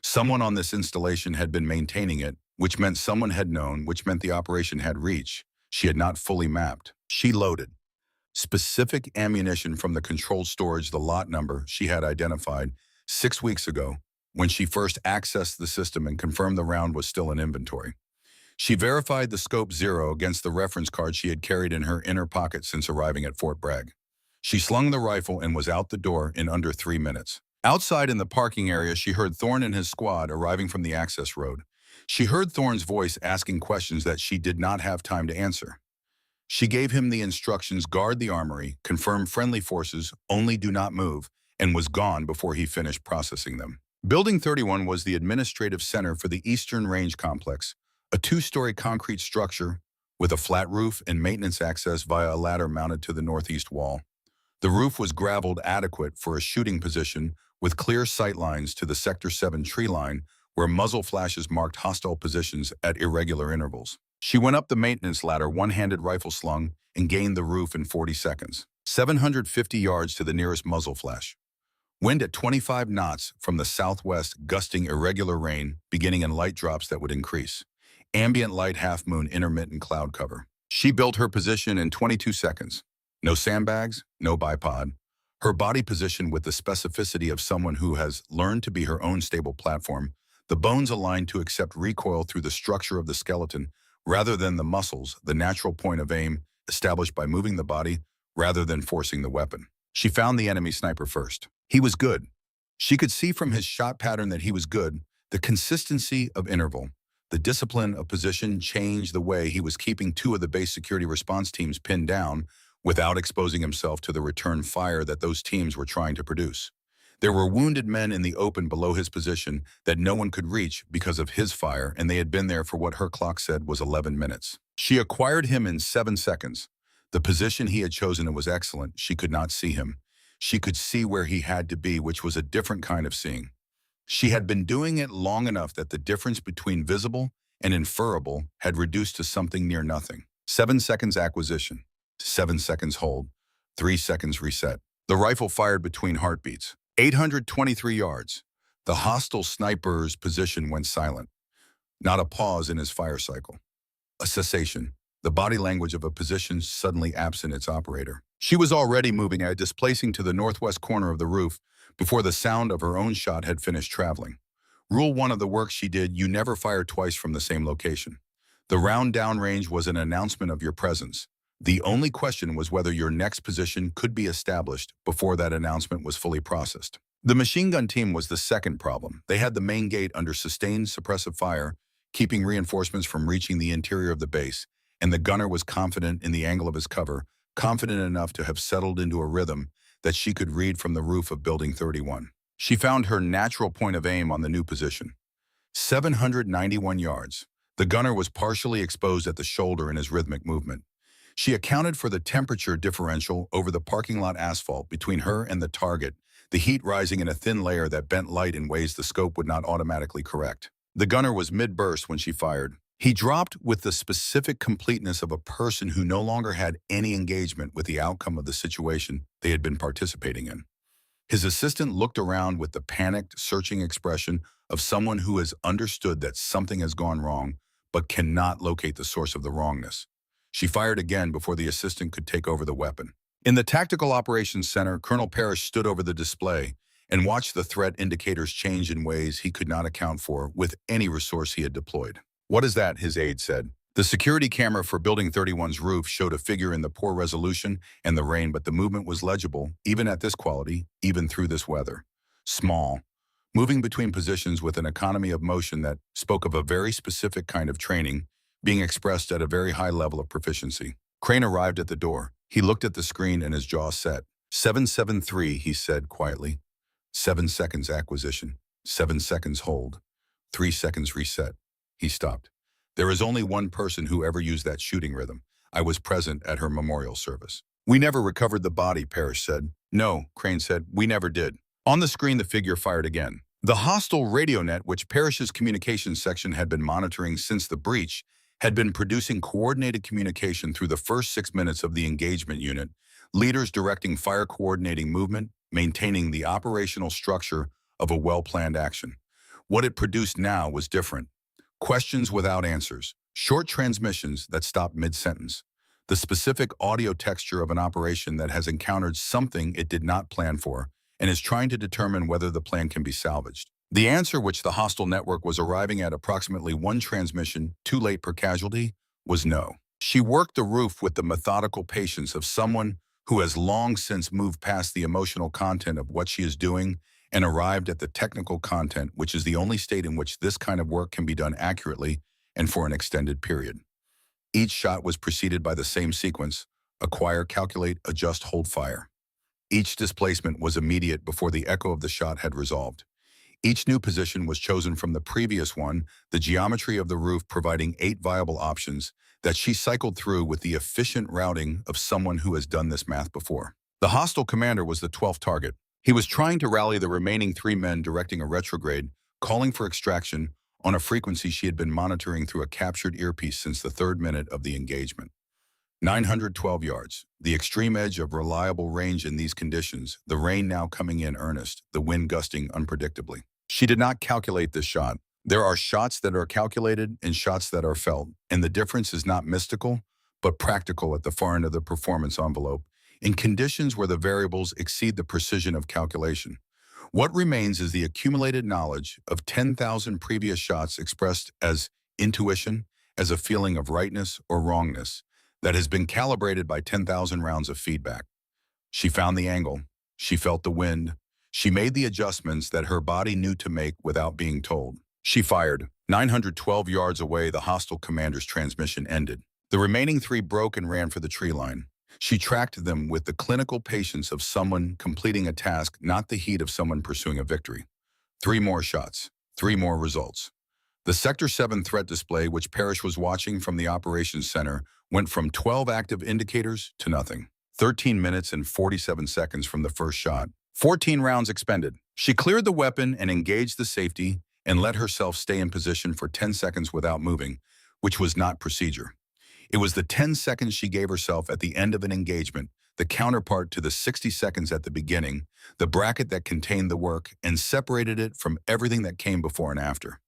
Someone on this installation had been maintaining it, which meant someone had known, which meant the operation had reach she had not fully mapped. She loaded specific ammunition from the controlled storage, the lot number she had identified 6 weeks ago when she first accessed the system and confirmed the round was still in inventory. She verified the scope 0 against the reference card she had carried in her inner pocket since arriving at Fort Bragg. She slung the rifle and was out the door in under 3 minutes. Outside in the parking area, she heard Thorne and his squad arriving from the access road. She heard Thorne's voice asking questions that she did not have time to answer. She gave him the instructions: guard the armory, confirm friendly forces, only do not move, and was gone before he finished processing them. Building 31 was the administrative center for the Eastern Range Complex, a 2-story concrete structure with a flat roof and maintenance access via a ladder mounted to the northeast wall. The roof was graveled, adequate for a shooting position, with clear sight lines to the Sector 7 tree line, where muzzle flashes marked hostile positions at irregular intervals. She went up the maintenance ladder, one-handed rifle slung, and gained the roof in 40 seconds. 750 yards to the nearest muzzle flash. Wind at 25 knots from the southwest, gusting irregular rain, beginning in light drops that would increase. Ambient light, half-moon, intermittent cloud cover. She built her position in 22 seconds. No sandbags, no bipod. Her body positioned with the specificity of someone who has learned to be her own stable platform, the bones aligned to accept recoil through the structure of the skeleton rather than the muscles, the natural point of aim established by moving the body rather than forcing the weapon. She found the enemy sniper first. He was good. She could see from his shot pattern that he was good. The consistency of interval, the discipline of position changed the way he was keeping 2 of the base security response teams pinned down without exposing himself to the return fire that those teams were trying to produce. There were wounded men in the open below his position that no one could reach because of his fire, and they had been there for what her clock said was 11 minutes. She acquired him in 7 seconds. The position he had chosen was excellent. She could not see him. She could see where he had to be, which was a different kind of seeing. She had been doing it long enough that the difference between visible and inferable had reduced to something near nothing. 7 seconds acquisition, 7 seconds hold, 3 seconds reset. The rifle fired between heartbeats. 823 yards. The hostile sniper's position went silent. Not a pause in his fire cycle. A cessation. The body language of a position suddenly absent its operator. She was already moving, displacing to the northwest corner of the roof before the sound of her own shot had finished traveling. Rule 1 of the work she did: you never fire twice from the same location. The round downrange was an announcement of your presence. The only question was whether your next position could be established before that announcement was fully processed. The machine gun team was the second problem. They had the main gate under sustained suppressive fire, keeping reinforcements from reaching the interior of the base, and the gunner was confident in the angle of his cover, confident enough to have settled into a rhythm that she could read from the roof of Building 31. She found her natural point of aim on the new position. 791 yards. The gunner was partially exposed at the shoulder in his rhythmic movement. She accounted for the temperature differential over the parking lot asphalt between her and the target, the heat rising in a thin layer that bent light in ways the scope would not automatically correct. The gunner was mid-burst when she fired. He dropped with the specific completeness of a person who no longer had any engagement with the outcome of the situation they had been participating in. His assistant looked around with the panicked, searching expression of someone who has understood that something has gone wrong, but cannot locate the source of the wrongness. She fired again before the assistant could take over the weapon. In the Tactical Operations Center, Colonel Parrish stood over the display and watched the threat indicators change in ways he could not account for with any resource he had deployed. "What is that?" his aide said. The security camera for Building 31's roof showed a figure in the poor resolution and the rain, but the movement was legible, even at this quality, even through this weather. Small, moving between positions with an economy of motion that spoke of a very specific kind of training being expressed at a very high level of proficiency. Crane arrived at the door. He looked at the screen and his jaw set. 773, he said quietly. 7 seconds acquisition. 7 seconds hold. 3 seconds reset. He stopped. "There is only one person who ever used that shooting rhythm. I was present at her memorial service." "We never recovered the body," Parrish said. "No," Crane said, "we never did." On the screen, the figure fired again. The hostile radio net, which Parrish's communications section had been monitoring since the breach, had been producing coordinated communication through the first 6 minutes of the engagement unit, leaders directing fire coordinating movement, maintaining the operational structure of a well-planned action. What it produced now was different. Questions without answers, short transmissions that stopped mid-sentence, the specific audio texture of an operation that has encountered something it did not plan for and is trying to determine whether the plan can be salvaged. The answer, which the hostile network was arriving at approximately 1 transmission too late per casualty, was no. She worked the roof with the methodical patience of someone who has long since moved past the emotional content of what she is doing and arrived at the technical content, which is the only state in which this kind of work can be done accurately and for an extended period. Each shot was preceded by the same sequence: acquire, calculate, adjust, hold, fire. Each displacement was immediate before the echo of the shot had resolved. Each new position was chosen from the previous one, the geometry of the roof providing 8 viable options that she cycled through with the efficient routing of someone who has done this math before. The hostile commander was the 12th target. He was trying to rally the remaining 3 men directing a retrograde, calling for extraction on a frequency she had been monitoring through a captured earpiece since the 3rd minute of the engagement. 912 yards, the extreme edge of reliable range in these conditions, the rain now coming in earnest, the wind gusting unpredictably. She did not calculate this shot. There are shots that are calculated and shots that are felt, and the difference is not mystical, but practical at the far end of the performance envelope, in conditions where the variables exceed the precision of calculation. What remains is the accumulated knowledge of 10,000 previous shots expressed as intuition, as a feeling of rightness or wrongness, that has been calibrated by 10,000 rounds of feedback. She found the angle. She felt the wind. She made the adjustments that her body knew to make without being told. She fired. 912 yards away, the hostile commander's transmission ended. The remaining 3 broke and ran for the tree line. She tracked them with the clinical patience of someone completing a task, not the heat of someone pursuing a victory. 3 more shots. 3 more results. The Sector 7 threat display, which Parrish was watching from the operations center, went from 12 active indicators to nothing. 13 minutes and 47 seconds from the first shot. 14 rounds expended. She cleared the weapon and engaged the safety and let herself stay in position for 10 seconds without moving, which was not procedure. It was the 10 seconds she gave herself at the end of an engagement, the counterpart to the 60 seconds at the beginning, the bracket that contained the work and separated it from everything that came before and after.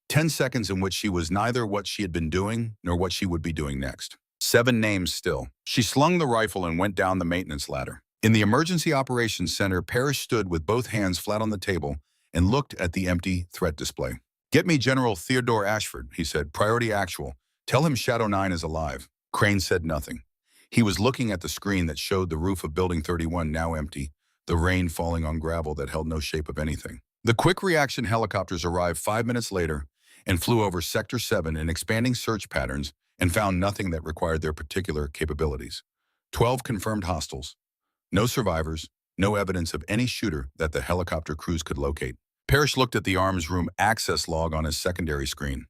10 seconds in which she was neither what she had been doing nor what she would be doing next. 7 names still. She slung the rifle and went down the maintenance ladder. In the Emergency Operations Center, Parrish stood with both hands flat on the table and looked at the empty threat display. "Get me General Theodore Ashford," he said. "Priority actual. Tell him Shadow 9 is alive." Crane said nothing. He was looking at the screen that showed the roof of Building 31 now empty, the rain falling on gravel that held no shape of anything. The quick reaction helicopters arrived 5 minutes later and flew over Sector 7 in expanding search patterns and found nothing that required their particular capabilities. 12 confirmed hostiles. No survivors, no evidence of any shooter that the helicopter crews could locate. Parrish looked at the arms room access log on his secondary screen.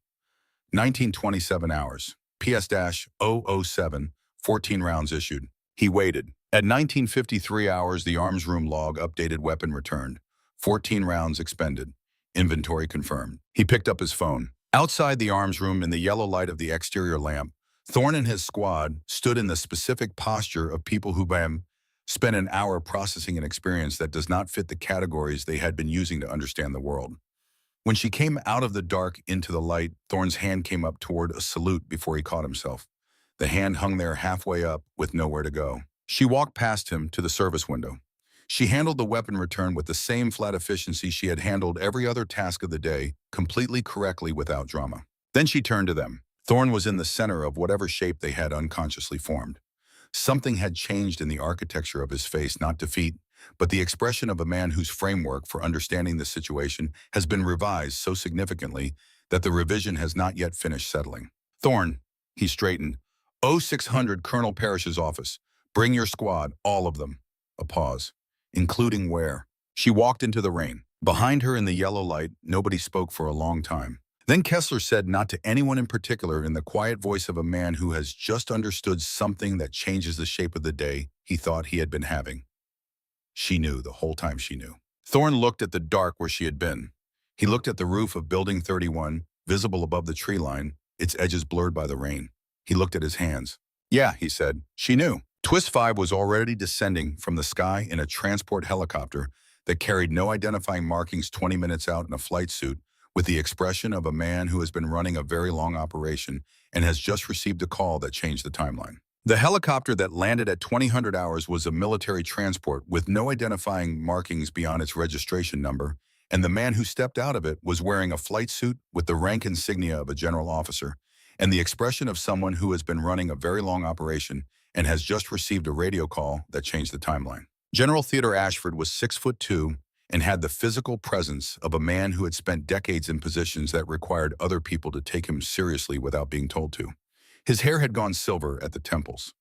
1927 hours. PS-007, 14 rounds issued. He waited. At 1953 hours, the arms room log updated weapon returned. 14 rounds expended. Inventory confirmed. He picked up his phone. Outside the arms room, in the yellow light of the exterior lamp, Thorne and his squad stood in the specific posture of people who spent an hour processing an experience that does not fit the categories they had been using to understand the world. When she came out of the dark into the light, Thorne's hand came up toward a salute before he caught himself. The hand hung there halfway up with nowhere to go. She walked past him to the service window. She handled the weapon return with the same flat efficiency she had handled every other task of the day, completely correctly without drama. Then she turned to them. Thorne was in the center of whatever shape they had unconsciously formed. Something had changed in the architecture of his face, not defeat, but the expression of a man whose framework for understanding the situation has been revised so significantly that the revision has not yet finished settling. Thorne, he straightened. 0600 Colonel Parrish's office. Bring your squad, all of them. A pause. Including where? She walked into the rain. Behind her in the yellow light, nobody spoke for a long time. Then Kessler said not to anyone in particular in the quiet voice of a man who has just understood something that changes the shape of the day he thought he had been having. She knew the whole time she knew. Thorne looked at the dark where she had been. He looked at the roof of Building 31, visible above the tree line, its edges blurred by the rain. He looked at his hands. Yeah, he said. She knew. Twist 5 was already descending from the sky in a transport helicopter that carried no identifying markings 20 minutes out in a flight suit, with the expression of a man who has been running a very long operation and has just received a call that changed the timeline. The helicopter that landed at 2000 hours was a military transport with no identifying markings beyond its registration number, and the man who stepped out of it was wearing a flight suit with the rank insignia of a general officer and the expression of someone who has been running a very long operation and has just received a radio call that changed the timeline. General Theodore Ashford was 6'2" and had the physical presence of a man who had spent decades in positions that required other people to take him seriously without being told to. His hair had gone silver at the temples.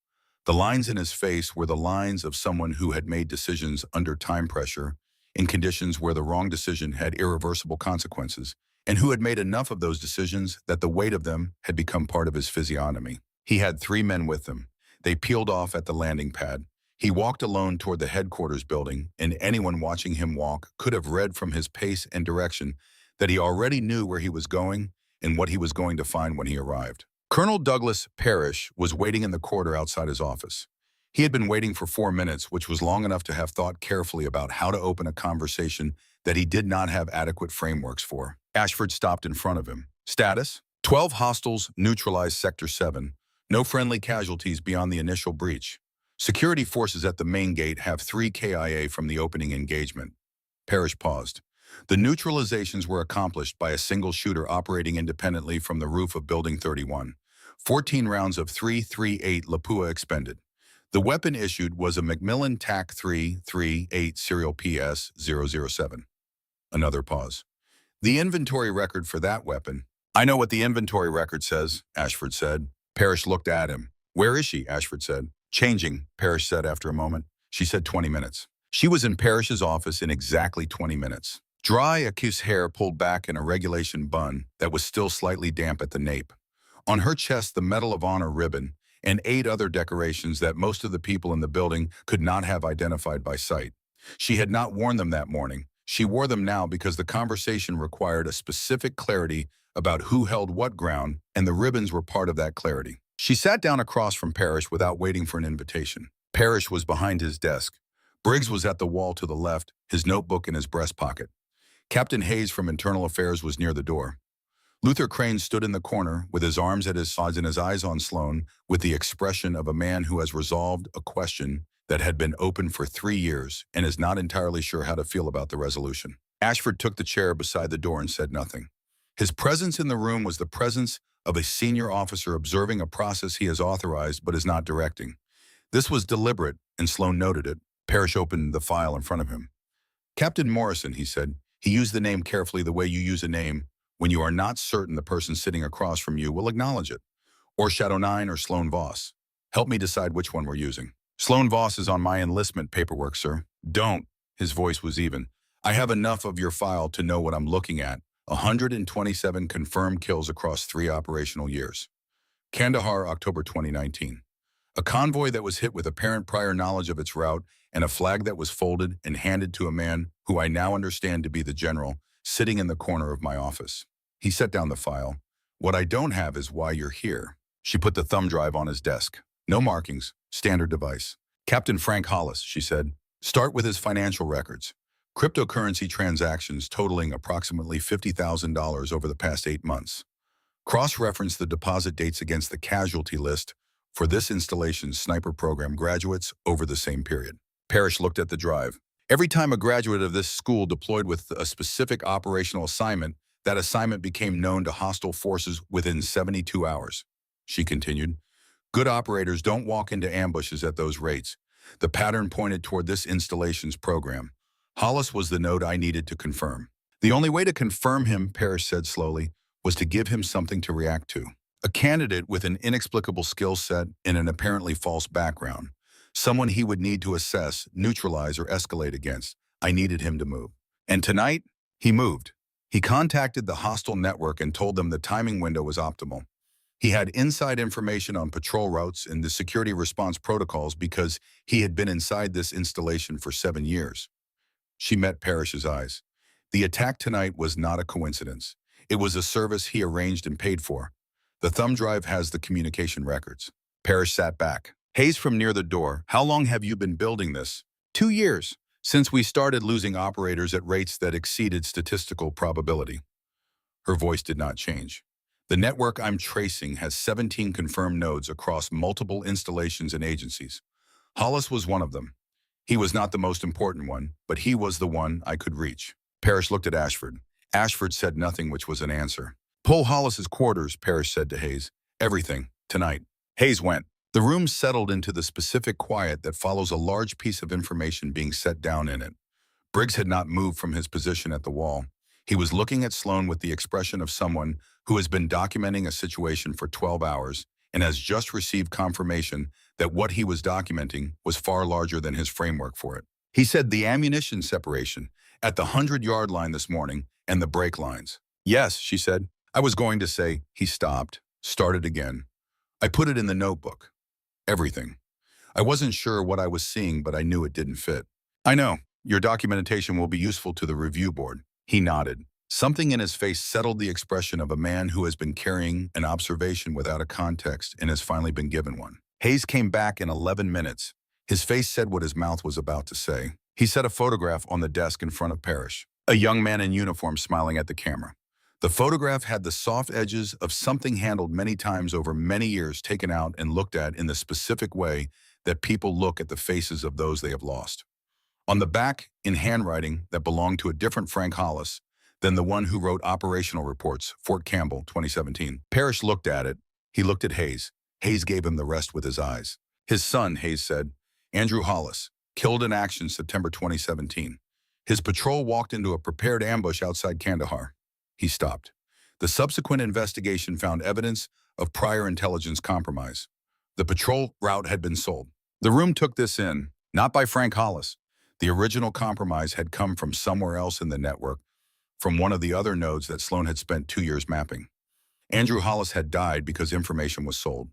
The lines in his face were the lines of someone who had made decisions under time pressure, in conditions where the wrong decision had irreversible consequences, and who had made enough of those decisions that the weight of them had become part of his physiognomy. He had 3 men with him. They peeled off at the landing pad. He walked alone toward the headquarters building, and anyone watching him walk could have read from his pace and direction that he already knew where he was going and what he was going to find when he arrived. Colonel Douglas Parrish was waiting in the corridor outside his office. He had been waiting for 4 minutes, which was long enough to have thought carefully about how to open a conversation that he did not have adequate frameworks for. Ashford stopped in front of him. Status? 12 hostiles neutralized Sector 7. No friendly casualties beyond the initial breach. Security forces at the main gate have 3 KIA from the opening engagement. Parrish paused. The neutralizations were accomplished by a single shooter operating independently from the roof of Building 31. 14 rounds of .338 Lapua expended. The weapon issued was a Macmillan TAC 338 serial PS-007. Another pause. The inventory record for that weapon. I know what the inventory record says, Ashford said. Parrish looked at him. Where is she? Ashford said. Changing, Parrish said after a moment. She said 20 minutes. She was in Parrish's office in exactly 20 minutes. Dry, accused hair pulled back in a regulation bun that was still slightly damp at the nape. On her chest, the Medal of Honor ribbon and 8 other decorations that most of the people in the building could not have identified by sight. She had not worn them that morning. She wore them now because the conversation required a specific clarity about who held what ground, and the ribbons were part of that clarity. She sat down across from Parrish without waiting for an invitation. Parrish was behind his desk. Briggs was at the wall to the left, his notebook in his breast pocket. Captain Hayes from Internal Affairs was near the door. Luther Crane stood in the corner with his arms at his sides and his eyes on Sloan with the expression of a man who has resolved a question that had been open for 3 years and is not entirely sure how to feel about the resolution. Ashford took the chair beside the door and said nothing. His presence in the room was the presence of a senior officer observing a process he has authorized but is not directing. This was deliberate, and Sloan noted it. Parrish opened the file in front of him. Captain Morrison, he said. He used the name carefully the way you use a name when you are not certain the person sitting across from you will acknowledge it. Or Shadow 9 or Sloan Voss. Help me decide which one we're using. Sloan Voss is on my enlistment paperwork, sir. Don't. His voice was even. I have enough of your file to know what I'm looking at. 127 confirmed kills across 3 operational years. Kandahar, October 2019. A convoy that was hit with apparent prior knowledge of its route and a flag that was folded and handed to a man who I now understand to be the general, sitting in the corner of my office. He set down the file. What I don't have is why you're here. She put the thumb drive on his desk. No markings. Standard device. Captain Frank Hollis, she said. Start with his financial records. cryptocurrency transactions totaling approximately $50,000 over the past 8 months. Cross-reference the deposit dates against the casualty list for this installation's sniper program graduates over the same period. Parrish looked at the drive. Every time a graduate of this school deployed with a specific operational assignment, that assignment became known to hostile forces within 72 hours. She continued, good operators don't walk into ambushes at those rates. The pattern pointed toward this installation's program. Hollis was the node I needed to confirm. The only way to confirm him, Parrish said slowly, was to give him something to react to. A candidate with an inexplicable skill set and an apparently false background. Someone he would need to assess, neutralize, or escalate against. I needed him to move. And tonight, he moved. He contacted the hostile network and told them the timing window was optimal. He had inside information on patrol routes and the security response protocols because he had been inside this installation for 7 years. She met Parrish's eyes. The attack tonight was not a coincidence. It was a service he arranged and paid for. The thumb drive has the communication records. Parrish sat back. Hayes from near the door. How long have you been building this? 2 years, since we started losing operators at rates that exceeded statistical probability. Her voice did not change. The network I'm tracing has 17 confirmed nodes across multiple installations and agencies. Hollis was one of them. He was not the most important one, but he was the one I could reach. Parrish looked at Ashford. Ashford said nothing, which was an answer. Pull Hollis's quarters, Parrish said to Hayes. Everything, tonight. Hayes went. The room settled into the specific quiet that follows a large piece of information being set down in it. Briggs had not moved from his position at the wall. He was looking at Sloan with the expression of someone who has been documenting a situation for 12 hours and has just received confirmation that what he was documenting was far larger than his framework for it. He said the ammunition separation at the 100-yard line this morning and the brake lines. Yes, she said. I was going to say, he stopped, started again. I put it in the notebook. Everything. I wasn't sure what I was seeing, but I knew it didn't fit. I know. Your documentation will be useful to the review board. He nodded. Something in his face settled the expression of a man who has been carrying an observation without a context and has finally been given one. Hayes came back in 11 minutes. His face said what his mouth was about to say. He set a photograph on the desk in front of Parrish. A young man in uniform smiling at the camera. The photograph had the soft edges of something handled many times over many years, taken out and looked at in the specific way that people look at the faces of those they have lost. On the back, in handwriting that belonged to a different Frank Hollis than the one who wrote operational reports, Fort Campbell, 2017. Parrish looked at it. He looked at Hayes. Hayes gave him the rest with his eyes. His son, Hayes said, Andrew Hollis, killed in action September 2017. His patrol walked into a prepared ambush outside Kandahar. He stopped. The subsequent investigation found evidence of prior intelligence compromise. The patrol route had been sold. The room took this in, not by Frank Hollis. The original compromise had come from somewhere else in the network, from one of the other nodes that Sloan had spent 2 years mapping. Andrew Hollis had died because information was sold.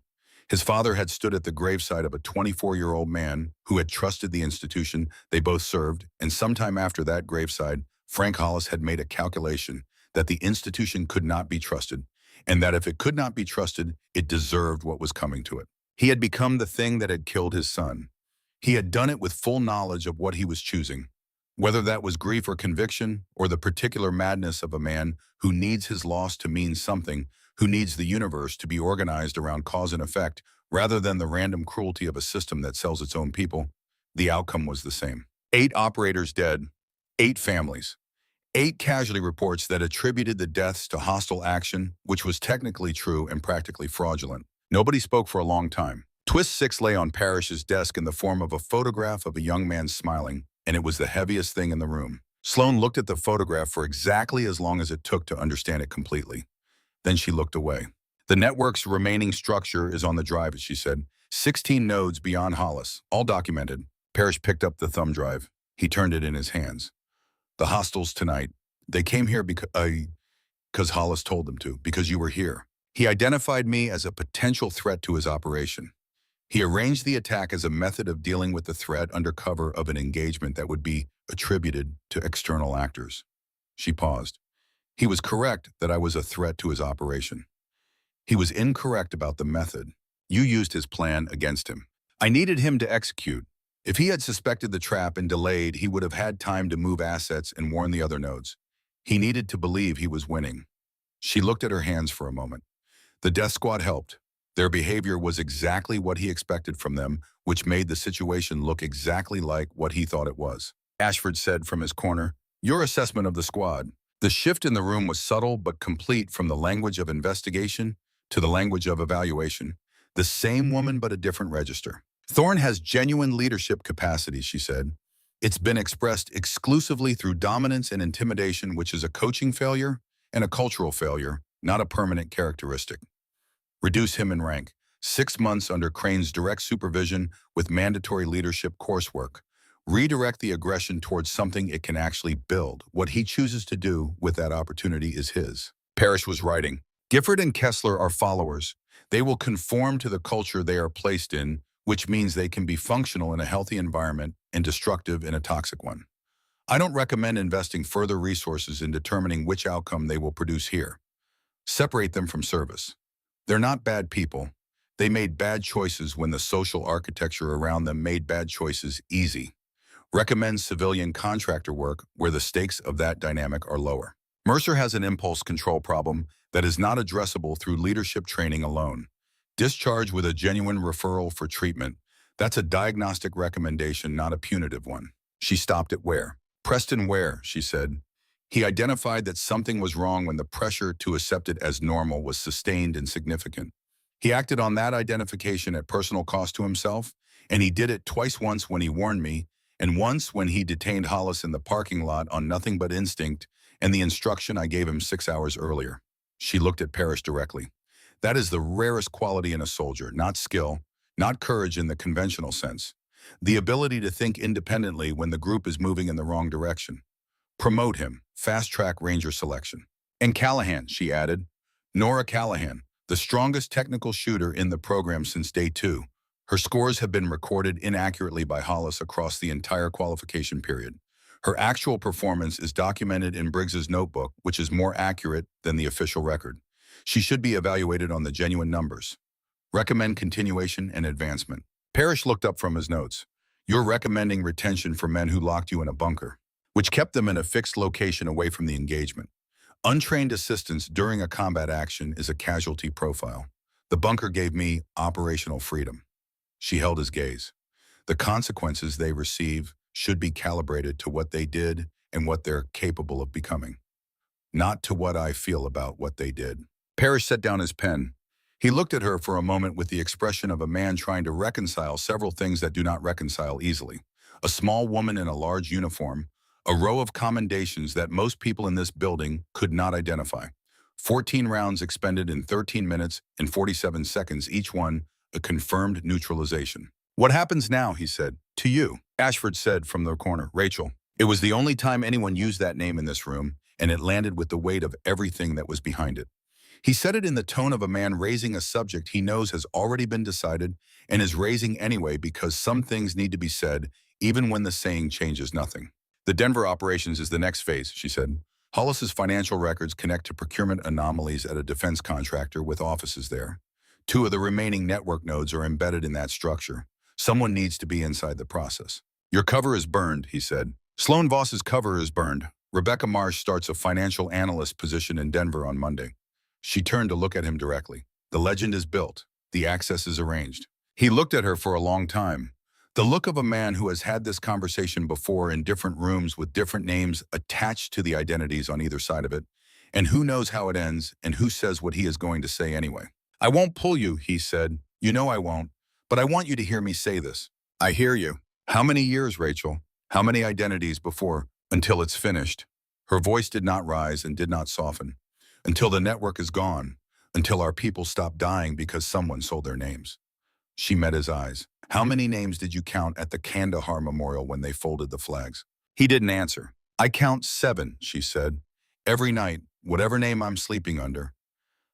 His father had stood at the graveside of a 24-year-old man who had trusted the institution they both served, and sometime after that graveside, Frank Hollis had made a calculation that the institution could not be trusted, and that if it could not be trusted, it deserved what was coming to it. He had become the thing that had killed his son. He had done it with full knowledge of what he was choosing, whether that was grief or conviction, or the particular madness of a man who needs his loss to mean something, who needs the universe to be organized around cause and effect, rather than the random cruelty of a system that sells its own people. The outcome was the same. 8 operators dead, 8 families. 8 casualty reports that attributed the deaths to hostile action, which was technically true and practically fraudulent. Nobody spoke for a long time. Twist 6 lay on Parrish's desk in the form of a photograph of a young man smiling, and it was the heaviest thing in the room. Sloan looked at the photograph for exactly as long as it took to understand it completely. Then she looked away. The network's remaining structure is on the drive, she said. 16 nodes beyond Hollis, all documented. Parrish picked up the thumb drive. He turned it in his hands. The hostiles tonight, they came here because Hollis told them to, because you were here. He identified me as a potential threat to his operation. He arranged the attack as a method of dealing with the threat under cover of an engagement that would be attributed to external actors. She paused. He was correct that I was a threat to his operation. He was incorrect about the method. You used his plan against him. I needed him to execute. If he had suspected the trap and delayed, he would have had time to move assets and warn the other nodes. He needed to believe he was winning. She looked at her hands for a moment. The death squad helped. Their behavior was exactly what he expected from them, which made the situation look exactly like what he thought it was. Ashford said from his corner, "Your assessment of the squad." The shift in the room was subtle but complete, from the language of investigation to the language of evaluation. The same woman but a different register. "Thorne has genuine leadership capacity," she said. "It's been expressed exclusively through dominance and intimidation, which is a coaching failure and a cultural failure, not a permanent characteristic. Reduce him in rank. 6 months under Crane's direct supervision with mandatory leadership coursework. Redirect the aggression towards something it can actually build. What he chooses to do with that opportunity is his." Parrish was writing, "Gifford and Kessler are followers. They will conform to the culture they are placed in, which means they can be functional in a healthy environment and destructive in a toxic one. I don't recommend investing further resources in determining which outcome they will produce here. Separate them from service. They're not bad people. They made bad choices when the social architecture around them made bad choices easy. Recommend civilian contractor work where the stakes of that dynamic are lower. Mercer has an impulse control problem that is not addressable through leadership training alone. Discharge with a genuine referral for treatment. That's a diagnostic recommendation, not a punitive one." She stopped at Ware. "Preston Ware," she said. "He identified that something was wrong when the pressure to accept it as normal was sustained and significant. He acted on that identification at personal cost to himself, and he did it twice, once when he warned me, and once when he detained Hollis in the parking lot on nothing but instinct and the instruction I gave him 6 hours earlier." She looked at Parrish directly. "That is the rarest quality in a soldier, not skill, not courage in the conventional sense. The ability to think independently when the group is moving in the wrong direction. Promote him, fast-track Ranger selection." "And Callahan," she added. "Nora Callahan, the strongest technical shooter in the program since day 2. Her scores have been recorded inaccurately by Hollis across the entire qualification period. Her actual performance is documented in Briggs's notebook, which is more accurate than the official record. She should be evaluated on the genuine numbers. Recommend continuation and advancement." Parrish looked up from his notes. "You're recommending retention for men who locked you in a bunker, which kept them in a fixed location away from the engagement. Untrained assistance during a combat action is a casualty profile. The bunker gave me operational freedom." She held his gaze. "The consequences they receive should be calibrated to what they did and what they're capable of becoming, not to what I feel about what they did." Parrish set down his pen. He looked at her for a moment with the expression of a man trying to reconcile several things that do not reconcile easily. A small woman in a large uniform, a row of commendations that most people in this building could not identify. 14 rounds expended in 13 minutes and 47 seconds, each one a confirmed neutralization. "What happens now?" he said. "To you." Ashford said from the corner, "Rachel." It was the only time anyone used that name in this room, and it landed with the weight of everything that was behind it. He said it in the tone of a man raising a subject he knows has already been decided and is raising anyway because some things need to be said, even when the saying changes nothing. "The Denver operations is the next phase," she said. "Hollis's financial records connect to procurement anomalies at a defense contractor with offices there. 2 of the remaining network nodes are embedded in that structure. Someone needs to be inside the process." "Your cover is burned," he said. "Sloan Voss's cover is burned. Rebecca Marsh starts a financial analyst position in Denver on Monday." She turned to look at him directly. "The legend is built. The access is arranged." He looked at her for a long time. The look of a man who has had this conversation before in different rooms with different names attached to the identities on either side of it, and who knows how it ends and who says what he is going to say anyway. "I won't pull you," he said. "You know I won't. But I want you to hear me say this." "I hear you." "How many years, Rachel? How many identities before, until it's finished?" Her voice did not rise and did not soften. "Until the network is gone. Until our people stop dying because someone sold their names." She met his eyes. "How many names did you count at the Kandahar Memorial when they folded the flags?" He didn't answer. "I count 7, she said. "Every night, whatever name I'm sleeping under.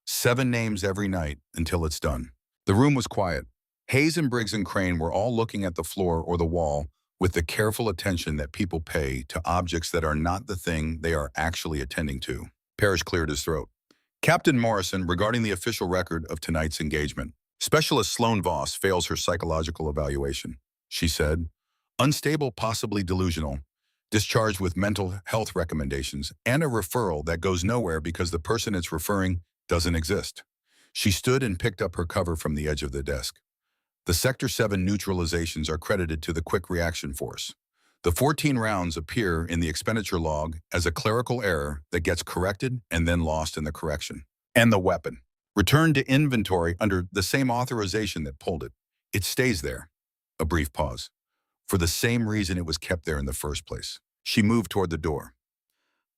7 names every night until it's done." The room was quiet. Hayes and Briggs and Crane were all looking at the floor or the wall with the careful attention that people pay to objects that are not the thing they are actually attending to. Parrish cleared his throat. "Captain Morrison, regarding the official record of tonight's engagement. Specialist Sloan Voss fails her psychological evaluation," she said. unstable, possibly delusional, discharged with mental health recommendations, and a referral that goes nowhere because the person it's referring doesn't exist. She stood and picked up her cover from the edge of the desk. The Sector 7 neutralizations are credited to the Quick Reaction Force. The 14 rounds appear in the expenditure log as a clerical error that gets corrected and then lost in the correction. And the weapon, returned to inventory under the same authorization that pulled it. It stays there. A brief pause. For the same reason it was kept there in the first place. She moved toward the door.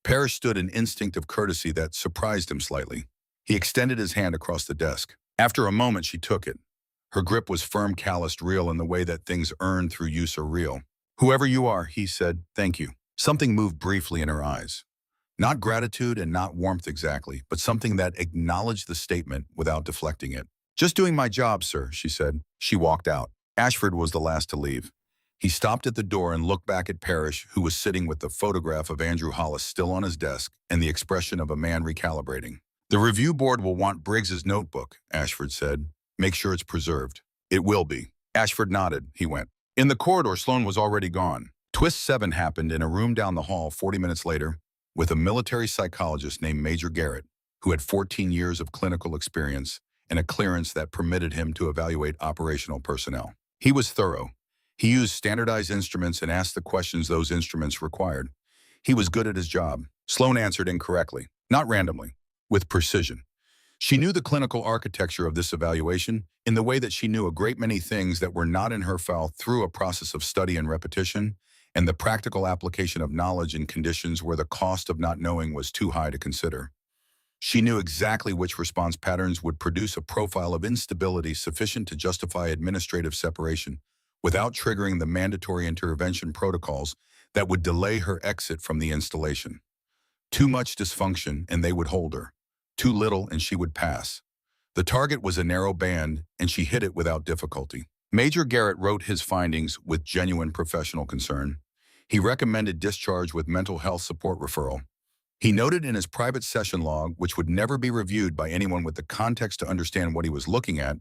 Parrish stood an instinct of courtesy that surprised him slightly. He extended his hand across the desk. After a moment, she took it. Her grip was firm, calloused, real in the way that things earned through use are real. "Whoever you are," he said, "thank you." Something moved briefly in her eyes. Not gratitude and not warmth exactly, but something that acknowledged the statement without deflecting it. "Just doing my job, sir," she said. She walked out. Ashford was the last to leave. He stopped at the door and looked back at Parrish, who was sitting with the photograph of Andrew Hollis still on his desk and the expression of a man recalibrating. "The review board will want Briggs's notebook," Ashford said. "Make sure it's preserved." "It will be." Ashford nodded. He went. In the corridor, Sloan was already gone. Twist 7 happened in a room down the hall 40 minutes later with a military psychologist named Major Garrett, who had 14 years of clinical experience and a clearance that permitted him to evaluate operational personnel. He was thorough. He used standardized instruments and asked the questions those instruments required. He was good at his job. Sloan answered incorrectly, not randomly, with precision. She knew the clinical architecture of this evaluation in the way that she knew a great many things that were not in her file through a process of study and repetition, and the practical application of knowledge in conditions where the cost of not knowing was too high to consider. She knew exactly which response patterns would produce a profile of instability sufficient to justify administrative separation without triggering the mandatory intervention protocols that would delay her exit from the installation. Too much dysfunction and they would hold her. Too little and she would pass. The target was a narrow band and she hit it without difficulty. Major Garrett wrote his findings with genuine professional concern. He recommended discharge with mental health support referral. He noted in his private session log, which would never be reviewed by anyone with the context to understand what he was looking at,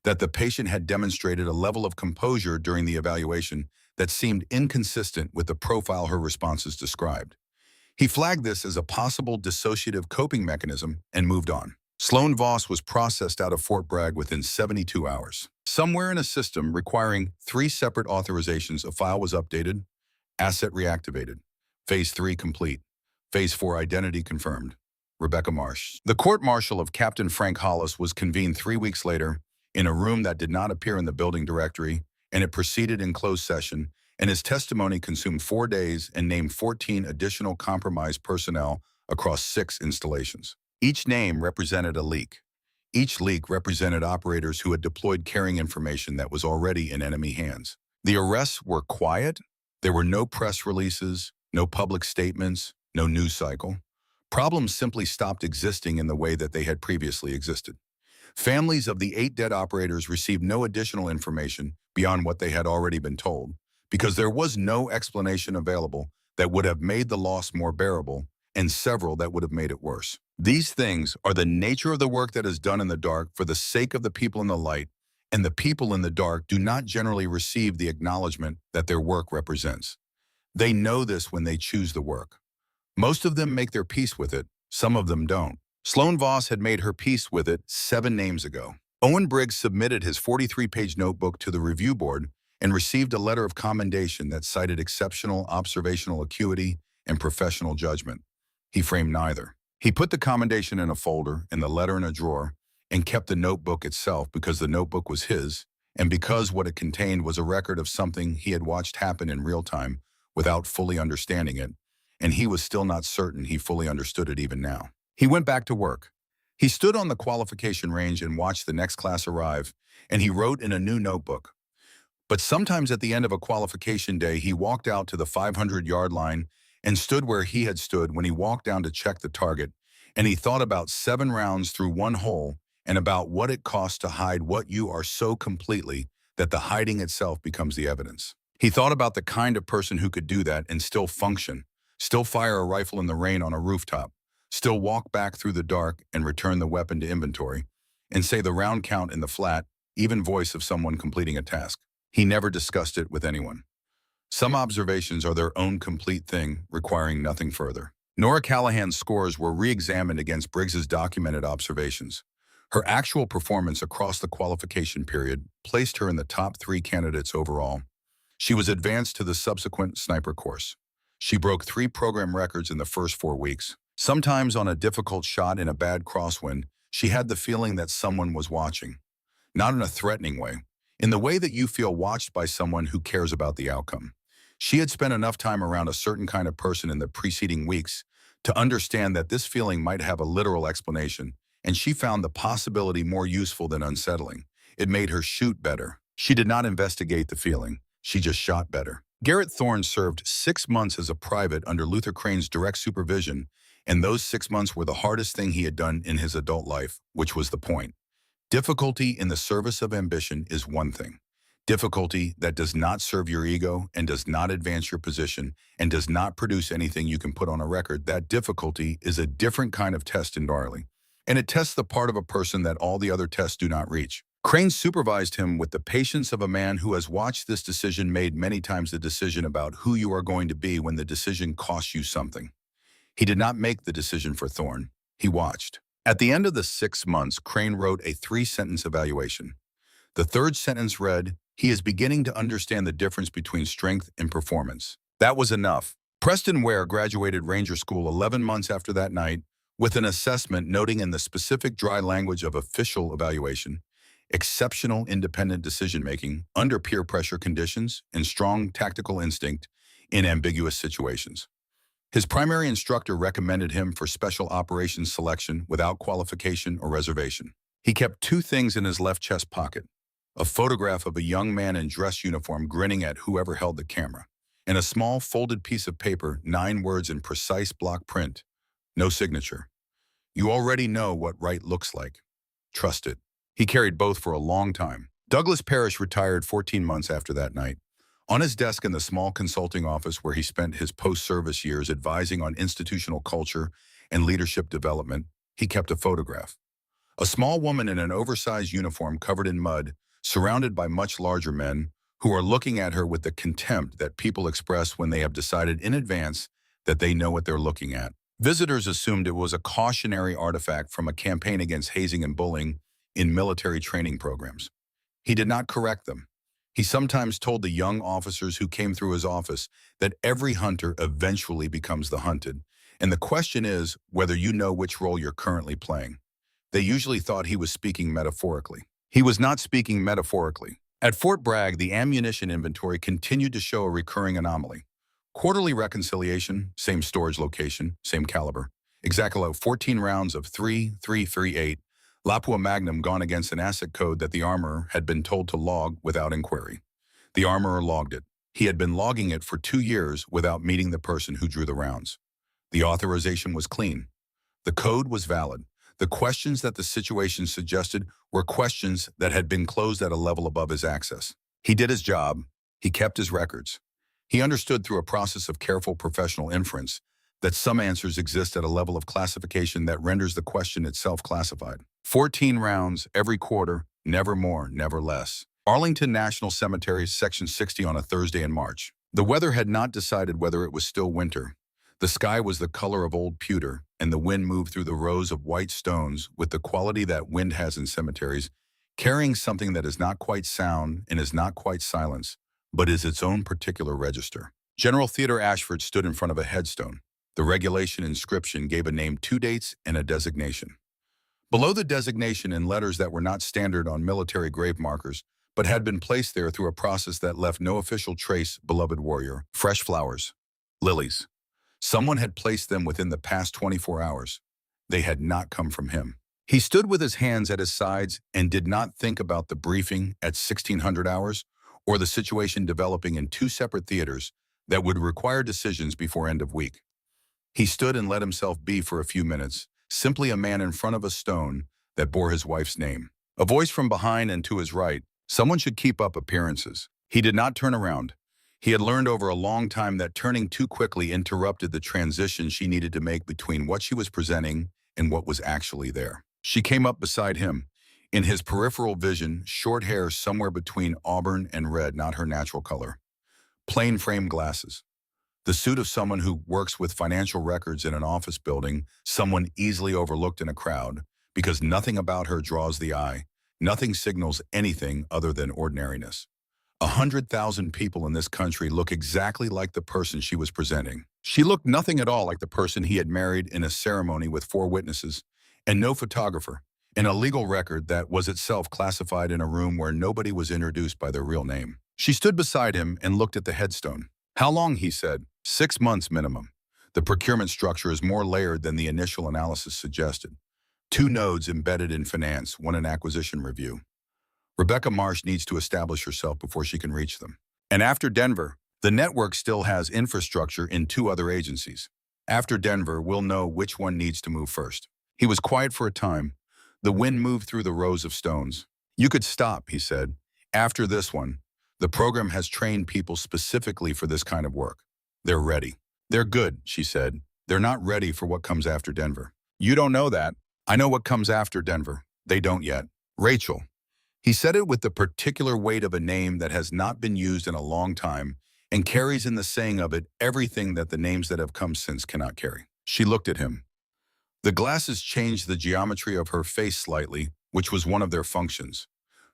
that the patient had demonstrated a level of composure during the evaluation that seemed inconsistent with the profile her responses described. He flagged this as a possible dissociative coping mechanism and moved on. Sloan Voss was processed out of Fort Bragg within 72 hours. Somewhere in a system requiring 3 separate authorizations, a file was updated, asset reactivated, Phase 3 complete, Phase 4 identity confirmed. Rebecca Marsh. The court-martial of Captain Frank Hollis was convened 3 weeks later in a room that did not appear in the building directory, and it proceeded in closed session, and his testimony consumed 4 days and named 14 additional compromised personnel across 6 installations. Each name represented a leak. Each leak represented operators who had deployed carrying information that was already in enemy hands. The arrests were quiet. There were no press releases, no public statements, no news cycle. Problems simply stopped existing in the way that they had previously existed. Families of the 8 dead operators received no additional information beyond what they had already been told, because there was no explanation available that would have made the loss more bearable, and several that would have made it worse. These things are the nature of the work that is done in the dark for the sake of the people in the light, and the people in the dark do not generally receive the acknowledgement that their work represents. They know this when they choose the work. Most of them make their peace with it, some of them don't. Sloan Voss had made her peace with it 7 names ago. Owen Briggs submitted his 43-page notebook to the review board and received a letter of commendation that cited exceptional observational acuity and professional judgment. He framed neither. He put the commendation in a folder and the letter in a drawer and kept the notebook itself because the notebook was his and because what it contained was a record of something he had watched happen in real time without fully understanding it, and he was still not certain he fully understood it even now. He went back to work. He stood on the qualification range and watched the next class arrive, and he wrote in a new notebook. But sometimes at the end of a qualification day, he walked out to the 500-yard line and stood where he had stood when he walked down to check the target, and he thought about 7 rounds through 1 hole and about what it costs to hide what you are so completely that the hiding itself becomes the evidence. He thought about the kind of person who could do that and still function, still fire a rifle in the rain on a rooftop, still walk back through the dark and return the weapon to inventory, and say the round count in the flat, even voice of someone completing a task. He never discussed it with anyone. Some observations are their own complete thing, requiring nothing further. Nora Callahan's scores were re-examined against Briggs's documented observations. Her actual performance across the qualification period placed her in the top 3 candidates overall. She was advanced to the subsequent sniper course. She broke 3 program records in the first 4 weeks. Sometimes on a difficult shot in a bad crosswind, she had the feeling that someone was watching. Not in a threatening way, in the way that you feel watched by someone who cares about the outcome. She had spent enough time around a certain kind of person in the preceding weeks to understand that this feeling might have a literal explanation, and she found the possibility more useful than unsettling. It made her shoot better. She did not investigate the feeling. She just shot better. Garrett Thorne served 6 months as a private under Luther Crane's direct supervision, and those 6 months were the hardest thing he had done in his adult life, which was the point. Difficulty in the service of ambition is one thing. Difficulty that does not serve your ego and does not advance your position and does not produce anything you can put on a record, that difficulty is a different kind of test entirely. And it tests the part of a person that all the other tests do not reach. Crane supervised him with the patience of a man who has watched this decision made many times, the decision about who you are going to be when the decision costs you something. He did not make the decision for Thorne. He watched. At the end of the 6 months, Crane wrote a 3-sentence evaluation. The 3rd sentence read, "He is beginning to understand the difference between strength and performance." That was enough. Preston Ware graduated Ranger School 11 months after that night with an assessment noting in the specific dry language of official evaluation, exceptional independent decision-making under peer pressure conditions and strong tactical instinct in ambiguous situations. His primary instructor recommended him for special operations selection without qualification or reservation. He kept 2 things in his left chest pocket: a photograph of a young man in dress uniform grinning at whoever held the camera, and a small folded piece of paper, 9 words in precise block print. No signature. You already know what right looks like. Trust it. He carried both for a long time. Douglas Parrish retired 14 months after that night. On his desk in the small consulting office where he spent his post-service years advising on institutional culture and leadership development, he kept a photograph. A small woman in an oversized uniform covered in mud, surrounded by much larger men, who are looking at her with the contempt that people express when they have decided in advance that they know what they're looking at. Visitors assumed it was a cautionary artifact from a campaign against hazing and bullying in military training programs. He did not correct them. He sometimes told the young officers who came through his office that every hunter eventually becomes the hunted, and the question is whether you know which role you're currently playing. They usually thought he was speaking metaphorically. He was not speaking metaphorically. At Fort Bragg, the ammunition inventory continued to show a recurring anomaly. Quarterly reconciliation, same storage location, same caliber. Exactly 14 rounds of .338 Lapua Magnum gone against an asset code that the armorer had been told to log without inquiry. The armorer logged it. He had been logging it for 2 years without meeting the person who drew the rounds. The authorization was clean. The code was valid. The questions that the situation suggested were questions that had been closed at a level above his access. He did his job. He kept his records. He understood through a process of careful professional inference that some answers exist at a level of classification that renders the question itself classified. 14 rounds every quarter, never more, never less. Arlington National Cemetery, Section 60 on a Thursday in March. The weather had not decided whether it was still winter. The sky was the color of old pewter, and the wind moved through the rows of white stones with the quality that wind has in cemeteries, carrying something that is not quite sound and is not quite silence, but is its own particular register. General Theodore Ashford stood in front of a headstone. The regulation inscription gave a name, 2 dates, and a designation. Below the designation, in letters that were not standard on military grave markers, but had been placed there through a process that left no official trace, beloved warrior, fresh flowers, lilies. Someone had placed them within the past 24 hours. They had not come from him. He stood with his hands at his sides and did not think about the briefing at 1600 hours or the situation developing in 2 separate theaters that would require decisions before end of week. He stood and let himself be for a few minutes, simply a man in front of a stone that bore his wife's name. A voice from behind and to his right, someone should keep up appearances. He did not turn around. He had learned over a long time that turning too quickly interrupted the transition she needed to make between what she was presenting and what was actually there. She came up beside him. In his peripheral vision, short hair somewhere between auburn and red, not her natural color. Plain frame glasses. The suit of someone who works with financial records in an office building, someone easily overlooked in a crowd, because nothing about her draws the eye, nothing signals anything other than ordinariness. 100,000 people in this country look exactly like the person she was presenting. She looked nothing at all like the person he had married in a ceremony with 4 witnesses and no photographer, and a legal record that was itself classified in a room where nobody was introduced by their real name. She stood beside him and looked at the headstone. How long, he said. 6 months minimum. The procurement structure is more layered than the initial analysis suggested. 2 nodes embedded in finance, 1 in acquisition review. Rebecca Marsh needs to establish herself before she can reach them. And after Denver, the network still has infrastructure in 2 other agencies. After Denver, we'll know which one needs to move first. He was quiet for a time. The wind moved through the rows of stones. You could stop, he said. After this one, the program has trained people specifically for this kind of work. They're ready. They're good, she said. They're not ready for what comes after Denver. You don't know that. I know what comes after Denver. They don't yet. Rachel. He said it with the particular weight of a name that has not been used in a long time and carries in the saying of it everything that the names that have come since cannot carry. She looked at him. The glasses changed the geometry of her face slightly, which was one of their functions.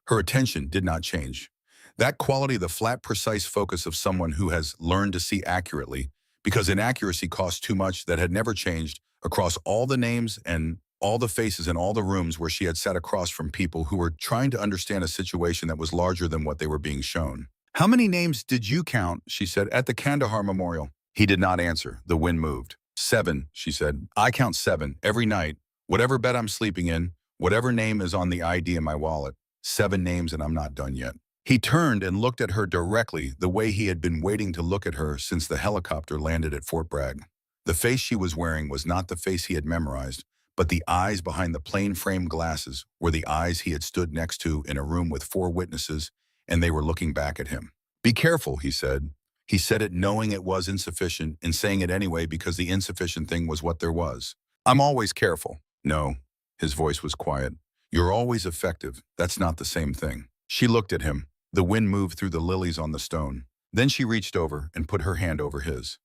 Her attention did not change. That quality, the flat, precise focus of someone who has learned to see accurately, because inaccuracy costs too much, that had never changed across all the names and all the faces in all the rooms where she had sat across from people who were trying to understand a situation that was larger than what they were being shown. How many names did you count, she said, at the Kandahar Memorial? He did not answer. The wind moved. 7, she said. I count 7 every night, whatever bed I'm sleeping in, whatever name is on the ID in my wallet. 7 names and I'm not done yet. He turned and looked at her directly, the way he had been waiting to look at her since the helicopter landed at Fort Bragg. The face she was wearing was not the face he had memorized, but the eyes behind the plain frame glasses were the eyes he had stood next to in a room with 4 witnesses, and they were looking back at him. Be careful, he said. He said it knowing it was insufficient and saying it anyway because the insufficient thing was what there was. I'm always careful. No, his voice was quiet. You're always effective. That's not the same thing. She looked at him. The wind moved through the lilies on the stone. Then she reached over and put her hand over his.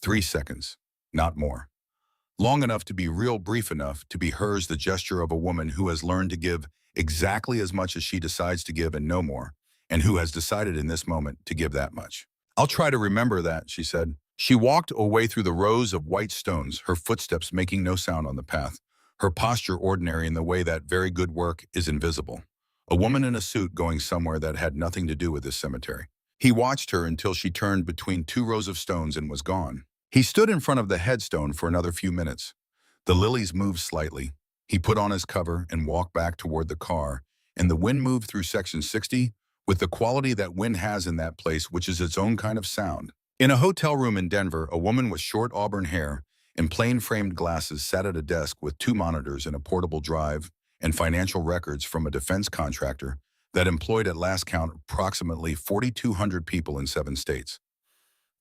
3 seconds, not more. Long enough to be real, brief enough to be hers, the gesture of a woman who has learned to give exactly as much as she decides to give and no more, and who has decided in this moment to give that much. I'll try to remember that, she said. She walked away through the rows of white stones, her footsteps making no sound on the path, her posture ordinary in the way that very good work is invisible. A woman in a suit going somewhere that had nothing to do with this cemetery. He watched her until she turned between 2 rows of stones and was gone. He stood in front of the headstone for another few minutes. The lilies moved slightly. He put on his cover and walked back toward the car, and the wind moved through section 60 with the quality that wind has in that place, which is its own kind of sound. In a hotel room in Denver, a woman with short auburn hair and plain-framed glasses sat at a desk with 2 monitors and a portable drive and financial records from a defense contractor that employed at last count approximately 4,200 people in 7 states.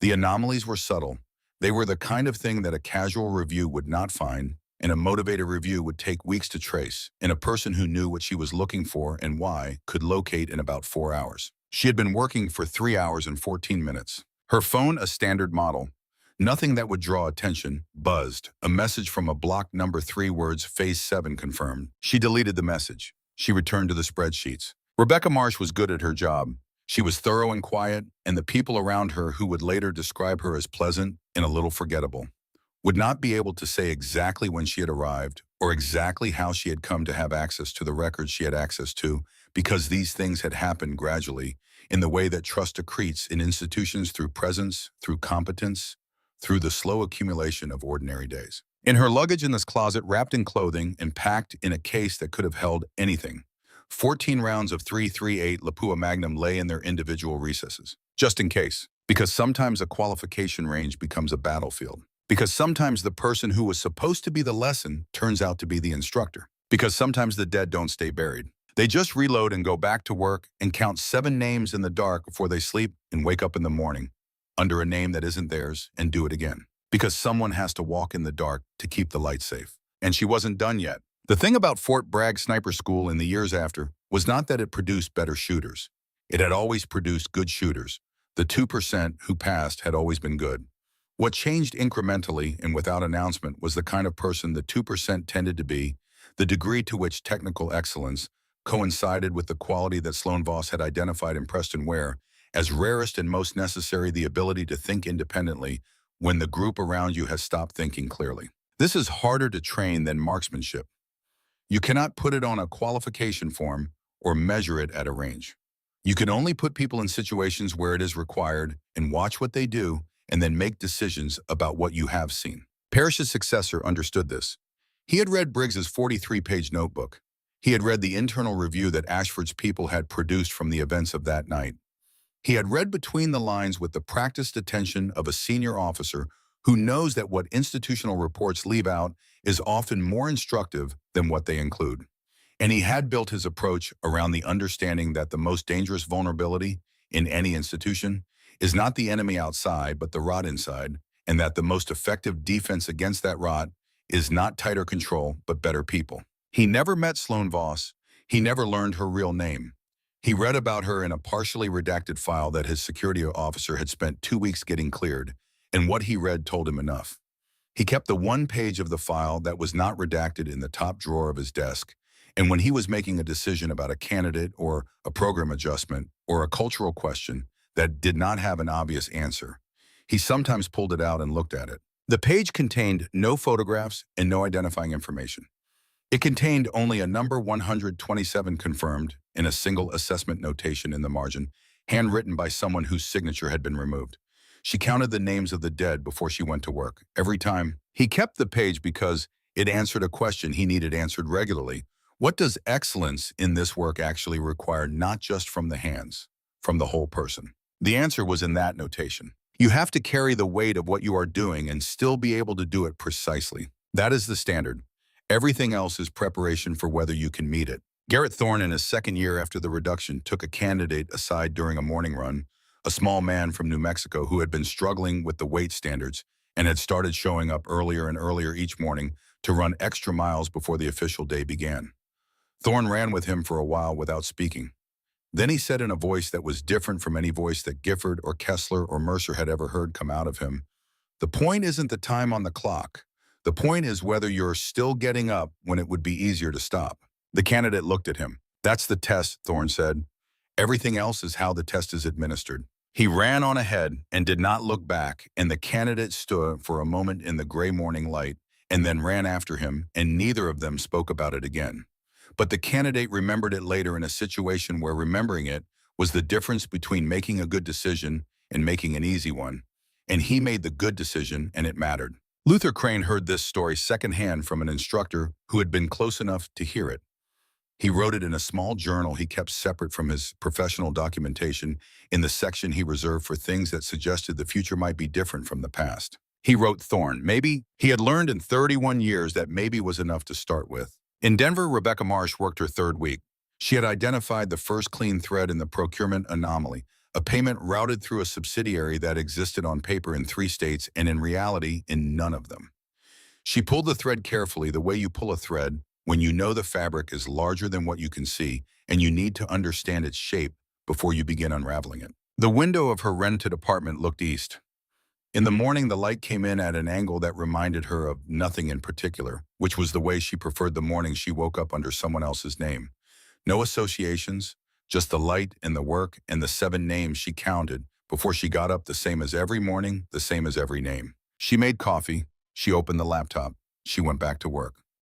The anomalies were subtle. They were the kind of thing that a casual review would not find, and a motivated review would take weeks to trace, and a person who knew what she was looking for and why could locate in about 4 hours. She had been working for 3 hours and 14 minutes. Her phone, a standard model. Nothing that would draw attention, buzzed. A message from a blocked number, 3 words, phase 7 confirmed. She deleted the message. She returned to the spreadsheets. Rebecca Marsh was good at her job. She was thorough and quiet, and the people around her who would later describe her as pleasant and a little forgettable would not be able to say exactly when she had arrived or exactly how she had come to have access to the records she had access to, because these things had happened gradually in the way that trust accretes in institutions through presence, through competence, through the slow accumulation of ordinary days. In her luggage in this closet, wrapped in clothing and packed in a case that could have held anything, 14 rounds of .338 Lapua Magnum lay in their individual recesses, just in case, because sometimes a qualification range becomes a battlefield, because sometimes the person who was supposed to be the lesson turns out to be the instructor, because sometimes the dead don't stay buried. They just reload and go back to work and count 7 names in the dark before they sleep and wake up in the morning under a name that isn't theirs and do it again, because someone has to walk in the dark to keep the light safe. And she wasn't done yet. The thing about Fort Bragg Sniper School in the years after was not that it produced better shooters. It had always produced good shooters. The 2% who passed had always been good. What changed incrementally and without announcement was the kind of person the 2% tended to be, the degree to which technical excellence coincided with the quality that Sloan Voss had identified in Preston Ware as rarest and most necessary, the ability to think independently when the group around you has stopped thinking clearly. This is harder to train than marksmanship. You cannot put it on a qualification form or measure it at a range. You can only put people in situations where it is required and watch what they do and then make decisions about what you have seen. Parrish's successor understood this. He had read Briggs's 43-page notebook. He had read the internal review that Ashford's people had produced from the events of that night. He had read between the lines with the practiced attention of a senior officer who knows that what institutional reports leave out is often more instructive than what they include. And he had built his approach around the understanding that the most dangerous vulnerability in any institution is not the enemy outside, but the rot inside, and that the most effective defense against that rot is not tighter control, but better people. He never met Sloan Voss. He never learned her real name. He read about her in a partially redacted file that his security officer had spent 2 weeks getting cleared, and what he read told him enough. He kept the one page of the file that was not redacted in the top drawer of his desk, and when he was making a decision about a candidate or a program adjustment or a cultural question that did not have an obvious answer, he sometimes pulled it out and looked at it. The page contained no photographs and no identifying information. It contained only a number 127 confirmed in a single assessment notation in the margin, handwritten by someone whose signature had been removed. She counted the names of the dead before she went to work. Every time, he kept the page because it answered a question he needed answered regularly. What does excellence in this work actually require, not just from the hands, from the whole person? The answer was in that notation. You have to carry the weight of what you are doing and still be able to do it precisely. That is the standard. Everything else is preparation for whether you can meet it. Garrett Thorne, in his second year after the reduction, took a candidate aside during a morning run, a small man from New Mexico who had been struggling with the weight standards and had started showing up earlier and earlier each morning to run extra miles before the official day began. Thorne ran with him for a while without speaking. Then he said in a voice that was different from any voice that Gifford or Kessler or Mercer had ever heard come out of him, "The point isn't the time on the clock. The point is whether you're still getting up when it would be easier to stop." The candidate looked at him. "That's the test," Thorne said. "Everything else is how the test is administered." He ran on ahead and did not look back, and the candidate stood for a moment in the gray morning light and then ran after him, and neither of them spoke about it again. But the candidate remembered it later in a situation where remembering it was the difference between making a good decision and making an easy one, and he made the good decision and it mattered. Luther Crane heard this story secondhand from an instructor who had been close enough to hear it. He wrote it in a small journal he kept separate from his professional documentation in the section he reserved for things that suggested the future might be different from the past. He wrote Thorne. Maybe he had learned in 31 years that maybe was enough to start with. In Denver, Rebecca Marsh worked her third week. She had identified the first clean thread in the procurement anomaly, a payment routed through a subsidiary that existed on paper in 3 states and in reality in none of them. She pulled the thread carefully, the way you pull a thread when you know the fabric is larger than what you can see and you need to understand its shape before you begin unraveling it. The window of her rented apartment looked east. In the morning, the light came in at an angle that reminded her of nothing in particular, which was the way she preferred the morning she woke up under someone else's name. No associations, just the light and the work and the 7 names she counted before she got up, the same as every morning, the same as every name. She made coffee. She opened the laptop. She went back to work.